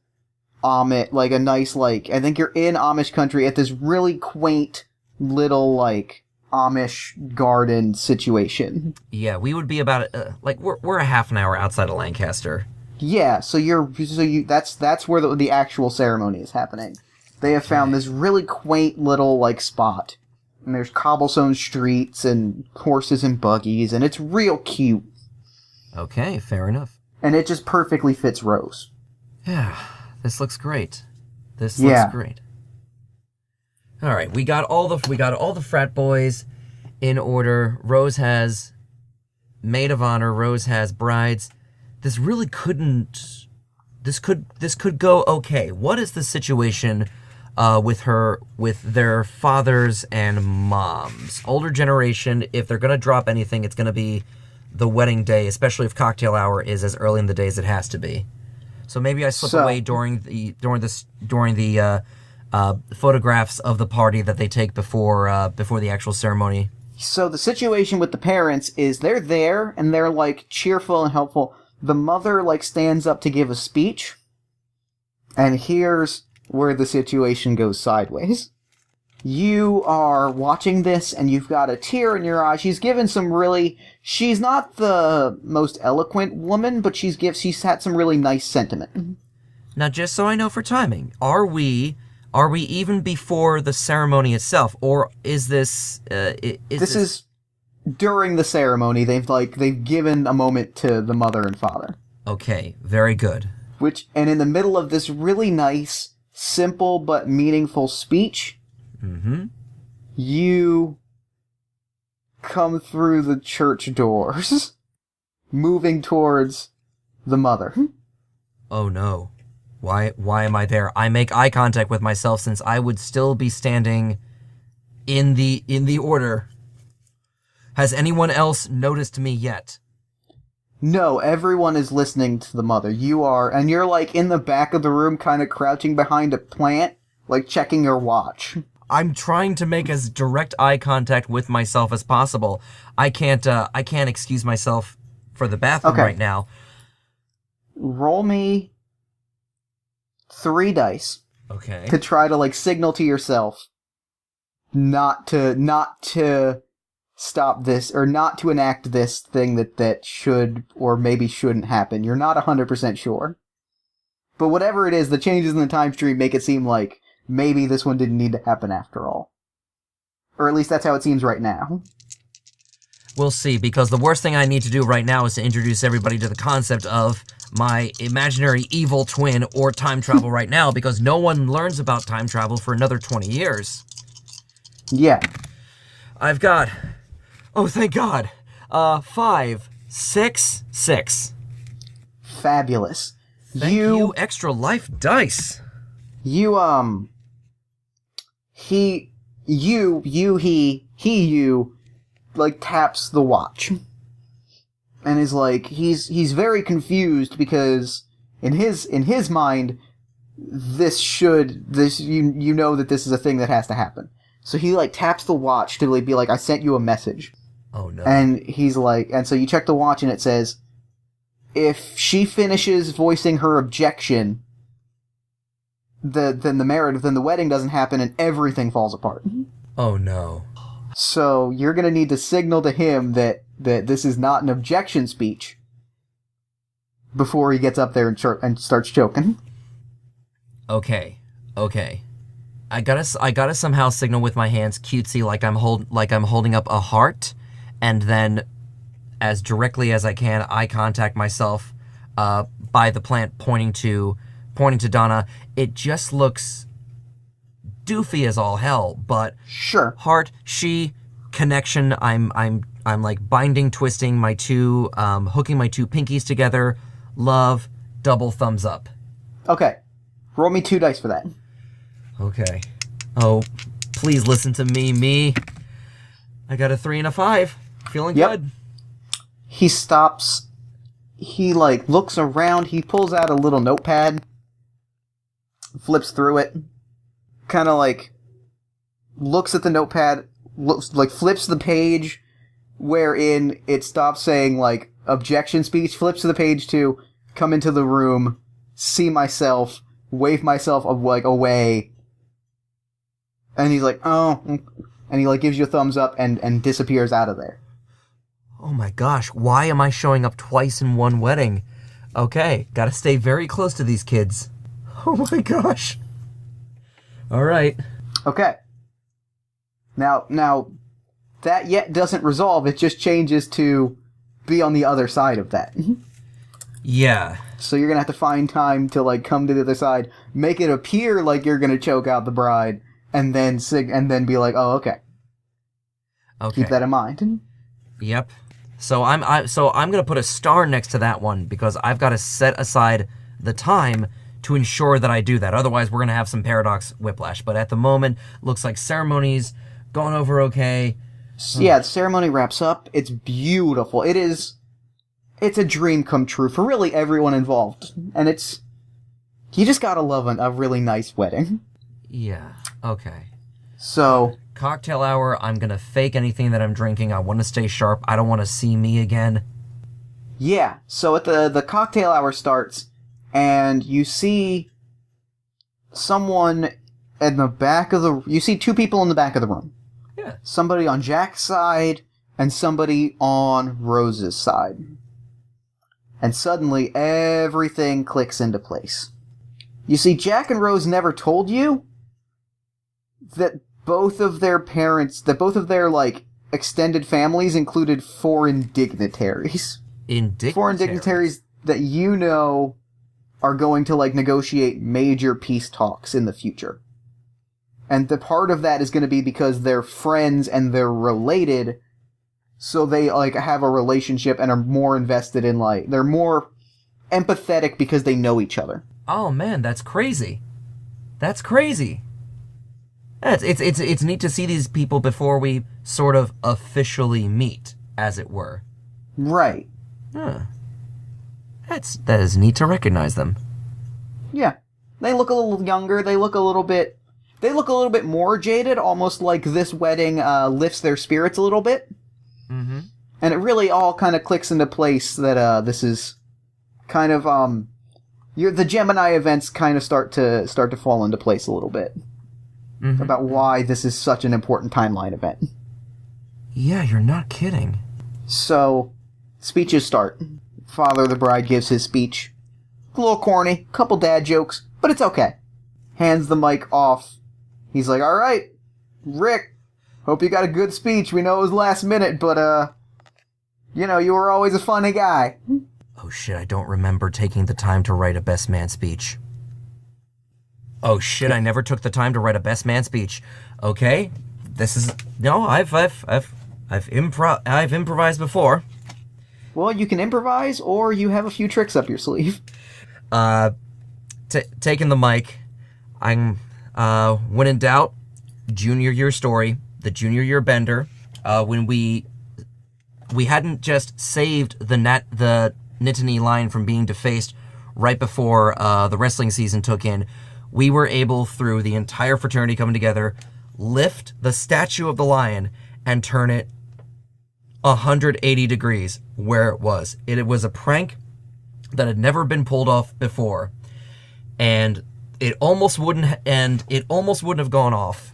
Amish, like, a nice, like, I think you're in Amish country at this really quaint little, like, Amish garden situation. Yeah, we would be about we're a half an hour outside of Lancaster. Yeah, that's where the actual ceremony is happening. They have found this really quaint little, like, spot. And there's cobblestone streets and horses and buggies, and it's real cute. Okay, fair enough. And it just perfectly fits Rose. Yeah, this looks great. This Yeah. looks great. All right, we got all the frat boys in order. Rose has maid of honor. Rose has brides. This really couldn't. This could go okay. What is the situation with their fathers and moms? Older generation. If they're gonna drop anything, it's gonna be the wedding day, especially if cocktail hour is as early in the day as it has to be. So maybe I slip away during the photographs of the party that they take before the actual ceremony. So the situation with the parents is they're there, and they're, like, cheerful and helpful. The mother, like, stands up to give a speech, and here's where the situation goes sideways. You are watching this, and you've got a tear in your eye. She's not the most eloquent woman, but she's had some really nice sentiment. Now, just so I know for timing, are we even before the ceremony itself, or is this? This is during the ceremony. They've given a moment to the mother and father. Okay, very good. And in the middle of this really nice, simple but meaningful speech, you come through the church doors, moving towards the mother. Oh no. Why am I there? I make eye contact with myself since I would still be standing in the order. Has anyone else noticed me yet? No, everyone is listening to the mother. You're, like, in the back of the room, kind of crouching behind a plant, like, checking your watch. I'm trying to make as direct eye contact with myself as possible. I can't excuse myself for the bathroom right now. Roll me 3 dice. Okay. To try to, like, signal to yourself not to stop this, or not to enact this thing that should or maybe shouldn't happen. You're not 100% sure. But whatever it is, the changes in the time stream make it seem like maybe this one didn't need to happen after all. Or at least that's how it seems right now. We'll see, because the worst thing I need to do right now is to introduce everybody to the concept of my imaginary evil twin or time travel right now, because no one learns about time travel for another 20 years. Yeah. I've got... Oh, thank God. 5, 6, 6. Fabulous. Thank you, extra life dice. You, like, taps the watch. And is like, he's very confused because in his mind, you know that this is a thing that has to happen. So he, like, taps the watch to, like, be like, I sent you a message. Oh, no. And he's like, and so you check the watch and it says, if she finishes voicing her objection, then the wedding doesn't happen and everything falls apart. Oh, no. So you're gonna need to signal to him that this is not an objection speech, before he gets up there and starts choking. Okay. I gotta somehow signal with my hands cutesy like I'm holding up a heart, and then as directly as I can, eye contact myself by the plant pointing to Donna. It just looks doofy as all hell, but Sure. heart, she, connection. I'm like binding, twisting my two, hooking my two pinkies together. Love, double thumbs up. Okay. Roll me 2 dice for that. Okay. Oh, please listen to me. I got a 3 and a 5. Feeling good. He stops. He, looks around. He pulls out a little notepad. Flips through it. Kind of, looks at the notepad. Flips the page wherein it stops saying, objection speech. Flips to the page to come into the room, see myself, wave myself, away. And he's like, oh. And he, gives you a thumbs up and disappears out of there. Oh my gosh, why am I showing up twice in one wedding? Okay, gotta stay very close to these kids. Oh my gosh. Alright. Okay. Now, that yet doesn't resolve, it just changes to be on the other side of that. Yeah. So you're gonna have to find time to, come to the other side, make it appear like you're gonna choke out the bride, and then be like, oh, okay. Okay. Keep that in mind. Yep. So I'm gonna put a star next to that one because I've got to set aside the time to ensure that I do that. Otherwise, we're gonna have some paradox whiplash. But at the moment, looks like ceremony's gone over okay. Yeah, the ceremony wraps up. It's beautiful. It's a dream come true for really everyone involved, and you just gotta love a really nice wedding. Yeah. Okay. So. Cocktail hour, I'm gonna fake anything that I'm drinking. I want to stay sharp. I don't want to see me again. Yeah, so at the cocktail hour starts, and you see someone in the back of the... You see 2 people in the back of the room. Yeah. Somebody on Jack's side, and somebody on Rose's side. And suddenly, everything clicks into place. You see, Jack and Rose never told you that both of their extended families included foreign dignitaries. Foreign dignitaries that are going to, negotiate major peace talks in the future. And the part of that is going to be because they're friends and they're related, so they, have a relationship and are more invested in, they're more empathetic because they know each other. Oh man, that's crazy. That's crazy. It's neat to see these people before we sort of officially meet, as it were. Right. Huh. That is neat to recognize them. Yeah. They look a little younger, they look a little bit more jaded, almost like this wedding lifts their spirits a little bit. Mm-hmm. And it really all kind of clicks into place that this is kind of the Gemini events kind of start to fall into place a little bit. Mm-hmm. About why this is such an important timeline event. Yeah, you're not kidding. So, speeches start. Father of the bride gives his speech. A little corny, couple dad jokes, but it's okay. Hands the mic off. He's like, alright, Rick, hope you got a good speech. We know it was last minute, but, you were always a funny guy. Oh shit, I don't remember taking the time to write a best man speech. Oh shit, I never took the time to write a best man speech. Okay, I've improvised before. Well, you can improvise, or you have a few tricks up your sleeve. Taking the mic, I'm, when in doubt, junior year story, the junior year bender, when we hadn't just saved the Nittany line from being defaced right before, the wrestling season took in. We were able, through the entire fraternity coming together, lift the statue of the lion and turn it 180 degrees where it was. It was a prank that had never been pulled off before, and it almost wouldn't have gone off.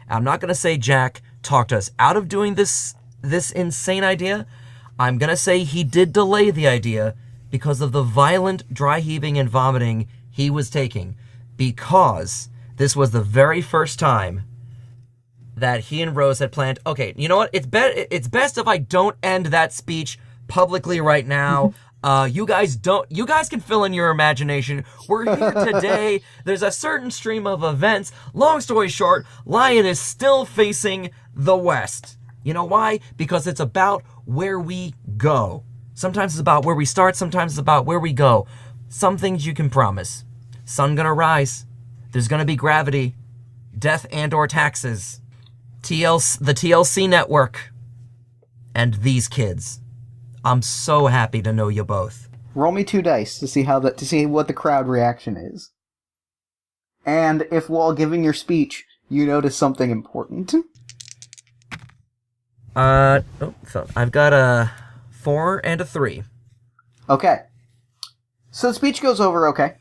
I'm not going to say Jack talked us out of doing this insane idea. I'm going to say he did delay the idea because of the violent dry heaving and vomiting he was taking, because this was the very first time that he and Rose had planned, okay, you know what? It's best if I don't end that speech publicly right now. You guys can fill in your imagination. We're here today. There's a certain stream of events. Long story short, Lion is still facing the west. You know why? Because it's about where we go. Sometimes it's about where we start, sometimes it's about where we go. Some things you can promise. Sun gonna rise. There's gonna be gravity, death and or taxes. The TLC network, and these kids. I'm so happy to know you both. Roll me 2 dice to see what the crowd reaction is. And if while giving your speech you notice something important. So I've got a 4 and a 3. Okay. So the speech goes over okay.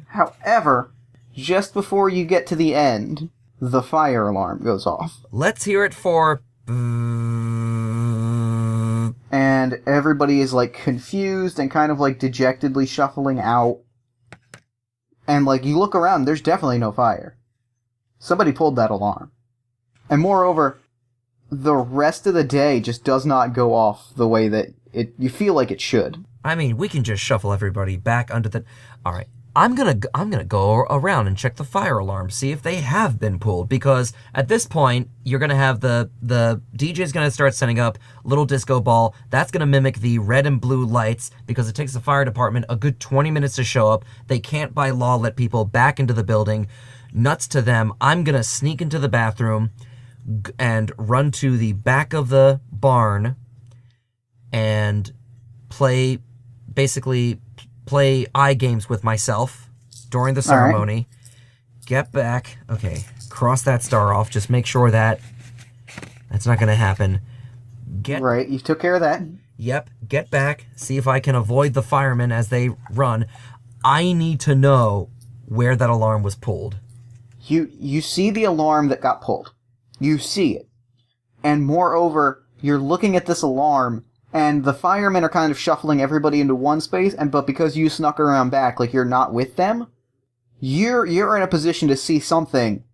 However, just before you get to the end, the fire alarm goes off. Let's hear it for... And everybody is, like, confused and kind of, like, dejectedly shuffling out. And, like, you look around, there's definitely no fire. Somebody pulled that alarm. And moreover, the rest of the day just does not go off the way that you feel like it should. I mean, we can just shuffle everybody back under the... All right. I'm gonna go around and check the fire alarm, see if they have been pulled, because at this point, you're gonna have the DJ's gonna start setting up little disco ball. That's gonna mimic the red and blue lights, because it takes the fire department a good 20 minutes to show up. They can't by law let people back into the building. Nuts to them. I'm gonna sneak into the bathroom and run to the back of the barn and play eye games with myself during the ceremony. Right. Get back. Okay, cross that star off. Just make sure that's not going to happen. Right, you took care of that. Yep, get back. See if I can avoid the firemen as they run. I need to know where that alarm was pulled. You see the alarm that got pulled. You see it. And moreover, you're looking at this alarm, and the firemen are kind of shuffling everybody into one space, but because you snuck around back, like you're not with them, you're in a position to see something,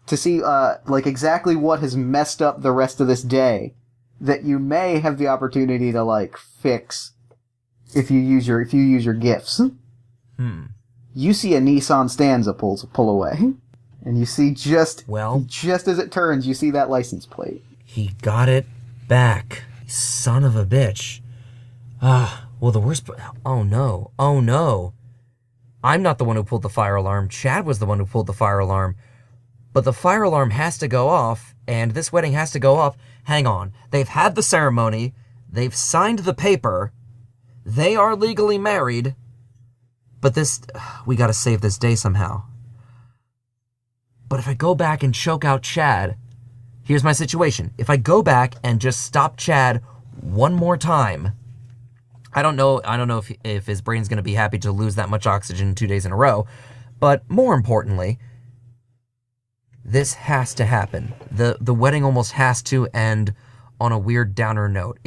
to see like exactly what has messed up the rest of this day, that you may have the opportunity to like fix if you use your gifts. You see a Nissan Stanza pull away, and you see just as it turns, you see that license plate. He got it back. Son of a bitch. Well, the worst... Oh, no. I'm not the one who pulled the fire alarm. Chad was the one who pulled the fire alarm. But the fire alarm has to go off, and this wedding has to go off. Hang on. They've had the ceremony. They've signed the paper. They are legally married. But this... We gotta save this day somehow. But if I go back and choke out Chad... Here's my situation. If I go back and just stop Chad one more time, I don't know if his brain's going to be happy to lose that much oxygen 2 days in a row, but more importantly, this has to happen. The wedding almost has to end on a weird downer note.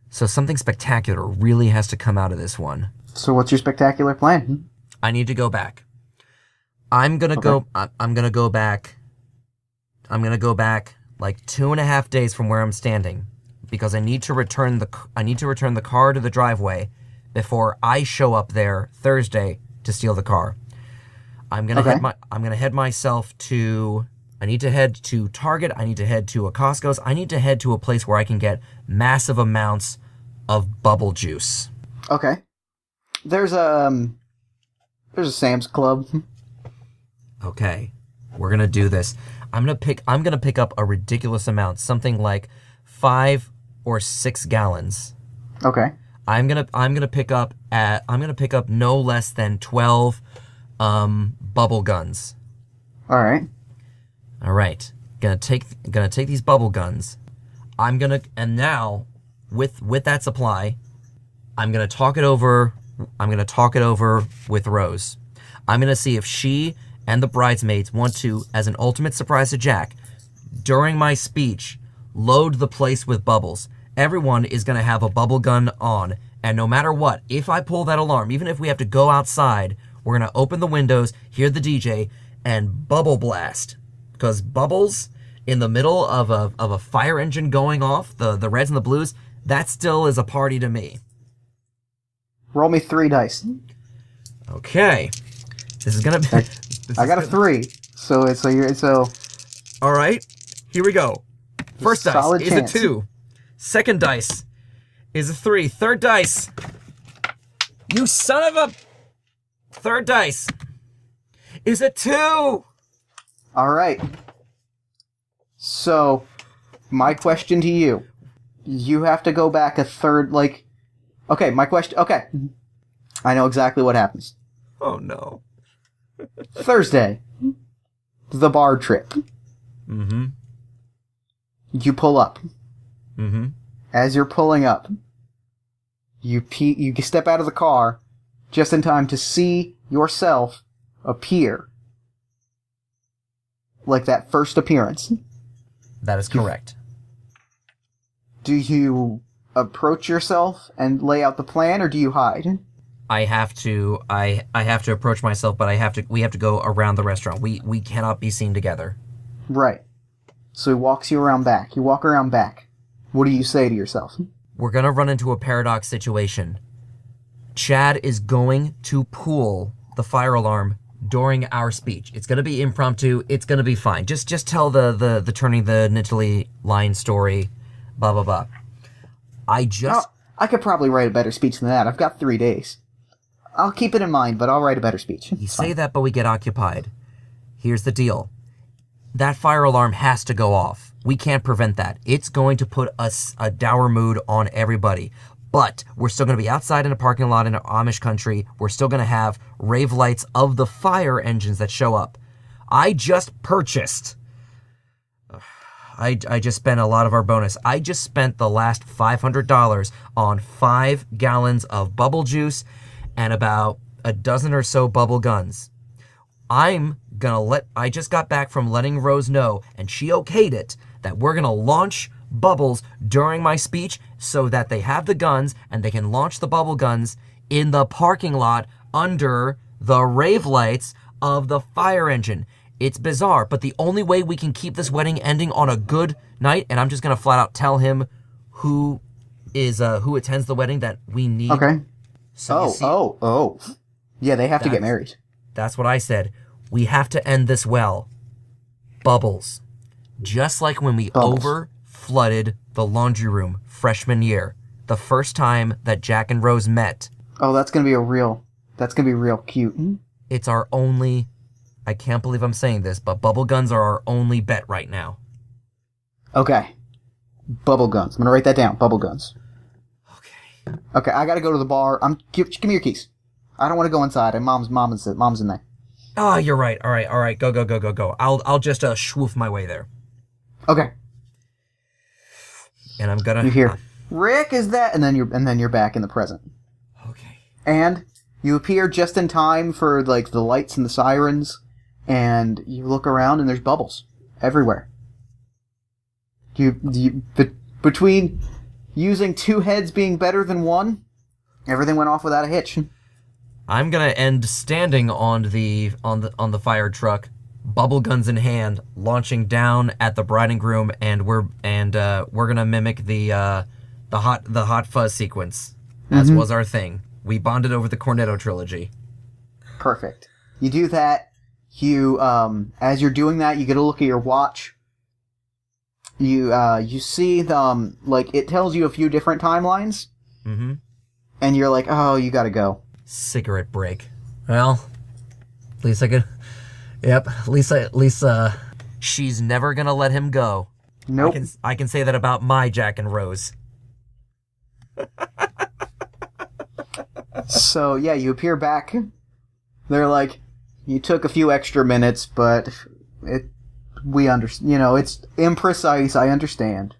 So something spectacular really has to come out of this one. So what's your spectacular plan? I need to go back. I'm going to go back like 2.5 days from where I'm standing, because I need to return the car to the driveway before I show up there Thursday to steal the car. I'm gonna head myself to. I need to head to Target. I need to head to a Costco's. I need to head to a place where I can get massive amounts of bubble juice. Okay. There's a Sam's Club. Okay, we're gonna do this. I'm gonna pick up a ridiculous amount, something like 5 or 6 gallons. Okay. I'm gonna pick up no less than 12 bubble guns. All right. Gonna take these bubble guns. And now with that supply, I'm gonna talk it over with Rose. I'm gonna see if she and the bridesmaids want to, as an ultimate surprise to Jack, during my speech, load the place with bubbles. Everyone is going to have a bubble gun on, And no matter what, if I pull that alarm, even if we have to go outside, we're going to open the windows, hear the DJ, and bubble blast. Because bubbles in the middle of a fire engine going off, the reds and the blues, that still is a party to me. Roll me 3 dice. Okay. This is going to be... I got a 3. So. All right. Here we go. First dice Solid is chance. a 2. Second dice is a 3. Third dice. You son of a... Third dice is a 2. All right. So, my question to you. You have to go back a third, like... Okay, my question... Okay. I know exactly what happens. Oh, no. Thursday. The bar trip. Mm-hmm. You pull up. Mm-hmm. As you're pulling up, you step out of the car just in time to see yourself appear. Like that first appearance. That is correct. Do you approach yourself and lay out the plan, or do you hide? I have to approach myself, but we have to go around the restaurant. We cannot be seen together. Right. So he walks you around back. You walk around back. What do you say to yourself? We're gonna run into a paradox situation. Chad is going to pull the fire alarm during our speech. It's gonna be impromptu. It's gonna be fine. Just tell the turning the Nittany line story, blah blah blah. I could probably write a better speech than that. I've got 3 days. I'll keep it in mind, but I'll write a better speech. You say that, but we get occupied. Here's the deal. That fire alarm has to go off. We can't prevent that. It's going to put a dour mood on everybody. But we're still going to be outside in a parking lot in Amish country. We're still going to have rave lights of the fire engines that show up. I just purchased... I just spent a lot of our bonus. I just spent the last $500 on 5 gallons of bubble juice and about a dozen or so bubble guns. I just got back from letting Rose know, and she okayed it, that we're gonna launch bubbles during my speech so that they have the guns and they can launch the bubble guns in the parking lot under the rave lights of the fire engine. It's bizarre, but the only way we can keep this wedding ending on a good night, and I'm just gonna flat out tell him who attends the wedding that we need. Okay. So Yeah, they have to get married. That's what I said. We have to end this well. Bubbles. Just like when we over-flooded the laundry room freshman year. The first time that Jack and Rose met. Oh, that's gonna be real cute. It's our only... I can't believe I'm saying this, but bubble guns are our only bet right now. Okay. Bubble guns. I'm gonna write that down. Bubble guns. Okay, I gotta go to the bar. Give me your keys. I don't want to go inside. And mom's in there. Oh, you're right. All right. Go. I'll just swoof my way there. Okay. And I'm gonna... You hear, Rick, is that? And then you're back in the present. Okay. And you appear just in time for like the lights and the sirens, and you look around and there's bubbles everywhere. Between using 2 heads being better than 1, everything went off without a hitch. I'm gonna end standing on the fire truck, bubble guns in hand, launching down at the bride and groom, and we're gonna mimic the hot fuzz sequence, as was our thing. We bonded over the Cornetto trilogy. Perfect. You do that. You as you're doing that, you get a look at your watch. You see it tells you a few different timelines. Mm-hmm. And you're like, oh, you gotta go. Cigarette break. Well, at least I could... Yep, at least she's never gonna let him go. Nope. I can say that about my Jack and Rose. So, yeah, you appear back. They're like, you took a few extra minutes, but we understand. You know, it's imprecise, I understand.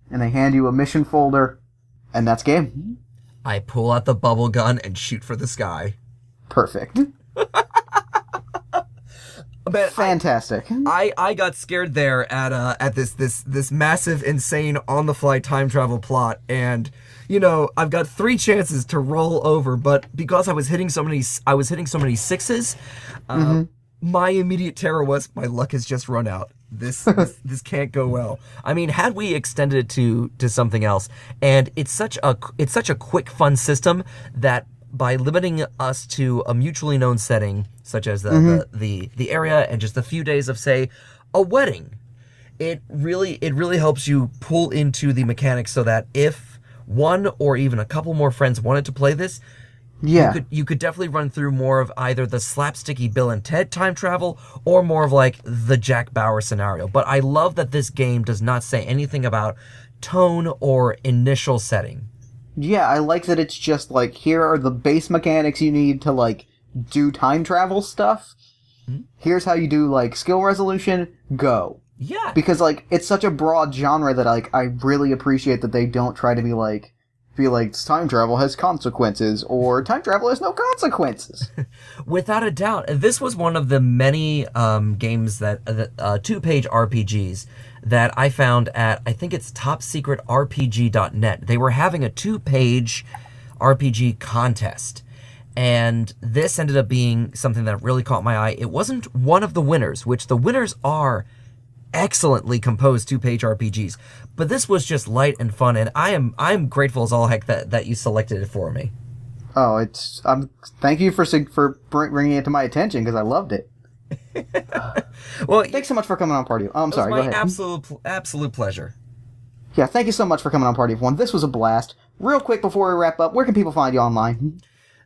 And they hand you a mission folder, and that's game. I pull out the bubble gun and shoot for the sky. Perfect. But Fantastic. I got scared there at this massive, insane on the fly time travel plot, and I've got 3 chances to roll over, but because I was hitting so many sixes, my immediate terror was my luck has just run out. This can't go well. I mean, had we extended it to something else, and it's such a quick, fun system that by limiting us to a mutually known setting, such as the area and just a few days of, say, a wedding, it really helps you pull into the mechanics so that if one or even a couple more friends wanted to play this, you could definitely run through more of either the slapsticky Bill and Ted time travel or more of like the Jack Bauer scenario. But I love that this game does not say anything about tone or initial setting. Yeah, I like that it's just like, here are the base mechanics you need to like do time travel stuff. Mm-hmm. Here's how you do like skill resolution, go. Yeah. Because like it's such a broad genre that like I really appreciate that they don't try to be like time travel has consequences or time travel has no consequences. Without a doubt. This was one of the many games that 2-page RPGs that I found at, I think it's topsecretrpg.net. They were having a 2-page RPG contest. And this ended up being something that really caught my eye. It wasn't one of the winners, which the winners are excellently composed 2-page RPGs, but this was just light and fun, and I'm grateful as all heck that you selected it for me. Oh, thank you for bringing it to my attention because I loved it. Well, thanks so much for coming on Party. Oh, I'm sorry. Go ahead. Absolute pleasure. Yeah, thank you so much for coming on Party of One. This was a blast. Real quick before we wrap up, where can people find you online?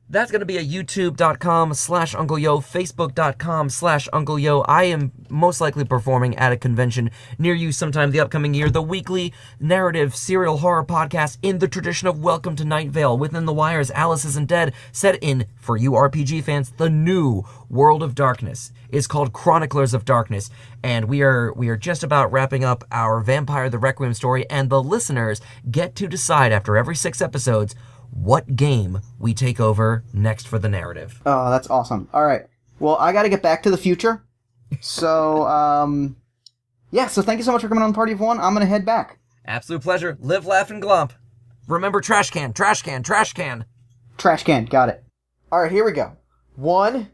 That's going to be at youtube.com/UncleYo, facebook.com/UncleYo. I am most likely performing at a convention near you sometime the upcoming year. The weekly narrative serial horror podcast in the tradition of Welcome to Night Vale. Within the Wires, Alice Isn't Dead, set in, for you RPG fans, the new World of Darkness. It's called Chroniclers of Darkness, and we are just about wrapping up our Vampire the Requiem story, and the listeners get to decide after every 6 episodes what game we take over next for the narrative. Oh, that's awesome. All right. Well, I got to get back to the future. So, so thank you so much for coming on Party of One. I'm going to head back. Absolute pleasure. Live, laugh, and glump. Remember, trash can, trash can, trash can. Trash can. Got it. All right, here we go. 1,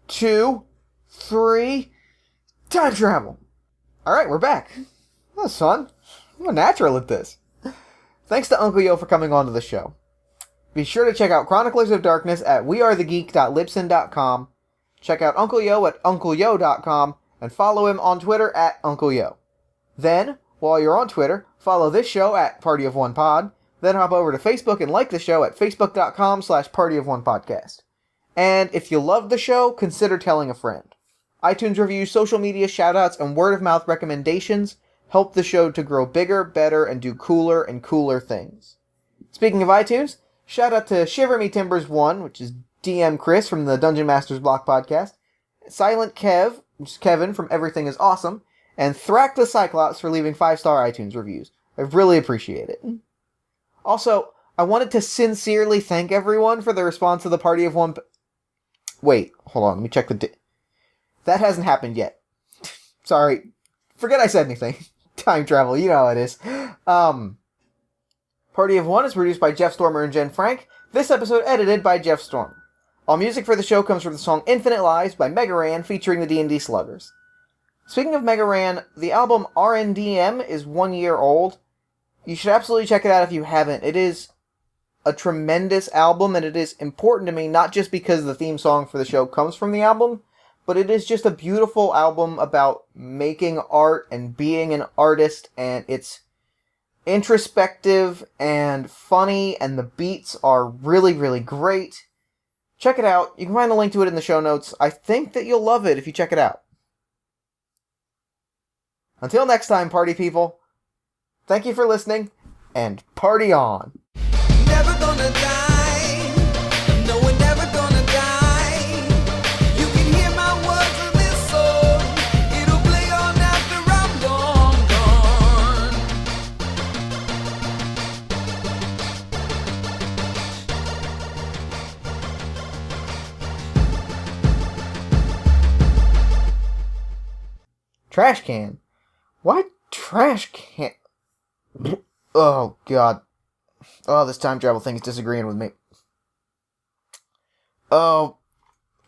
2, 3. Time travel. All right, we're back. That was fun. I'm a natural at this. Thanks to Uncle Yo for coming on to the show. Be sure to check out Chroniclers of Darkness at wearethegeek.libsyn.com. Check out Uncle Yo at uncleyo.com and follow him on Twitter at Uncle Yo. Then, while you're on Twitter, follow this show at Party of One Pod. Then hop over to Facebook and like the show at facebook.com/partyofonepodcast. And if you love the show, consider telling a friend. iTunes reviews, social media shoutouts, and word-of-mouth recommendations help the show to grow bigger, better, and do cooler and cooler things. Speaking of iTunes, shout out to Shiver Me Timbers 1, which is DM Chris from the Dungeon Masters Block podcast, Silent Kev, which is Kevin from Everything is Awesome, and Thrack the Cyclops for leaving 5-star iTunes reviews. I really appreciate it. Also, I wanted to sincerely thank everyone for the response to the Party of One... Wait, hold on, let me check the... That hasn't happened yet. Sorry. Forget I said anything. Time travel, you know how it is. Party of One is produced by Jeff Stormer and Jen Frank. This episode edited by Jeff Stormer. All music for the show comes from the song Infinite Lives by Mega Ran featuring the D&D Sluggers. Speaking of Mega Ran, the album RNDM is 1 year old. You should absolutely check it out if you haven't. It is a tremendous album, and it is important to me, not just because the theme song for the show comes from the album, but it is just a beautiful album about making art and being an artist, and it's introspective and funny, and the beats are really, really great. Check it out. You can find a link to it in the show notes. I think that you'll love it if you check it out. Until next time, party people, thank you for listening, and party on! Never gonna die. No, we're never gonna die. You can hear my words in this song. It'll play on after I'm Trash can? Why trash can? Oh, God. Oh, this time travel thing is disagreeing with me. Oh,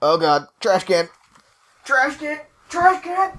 God. Trash can. Trash can. Trash can.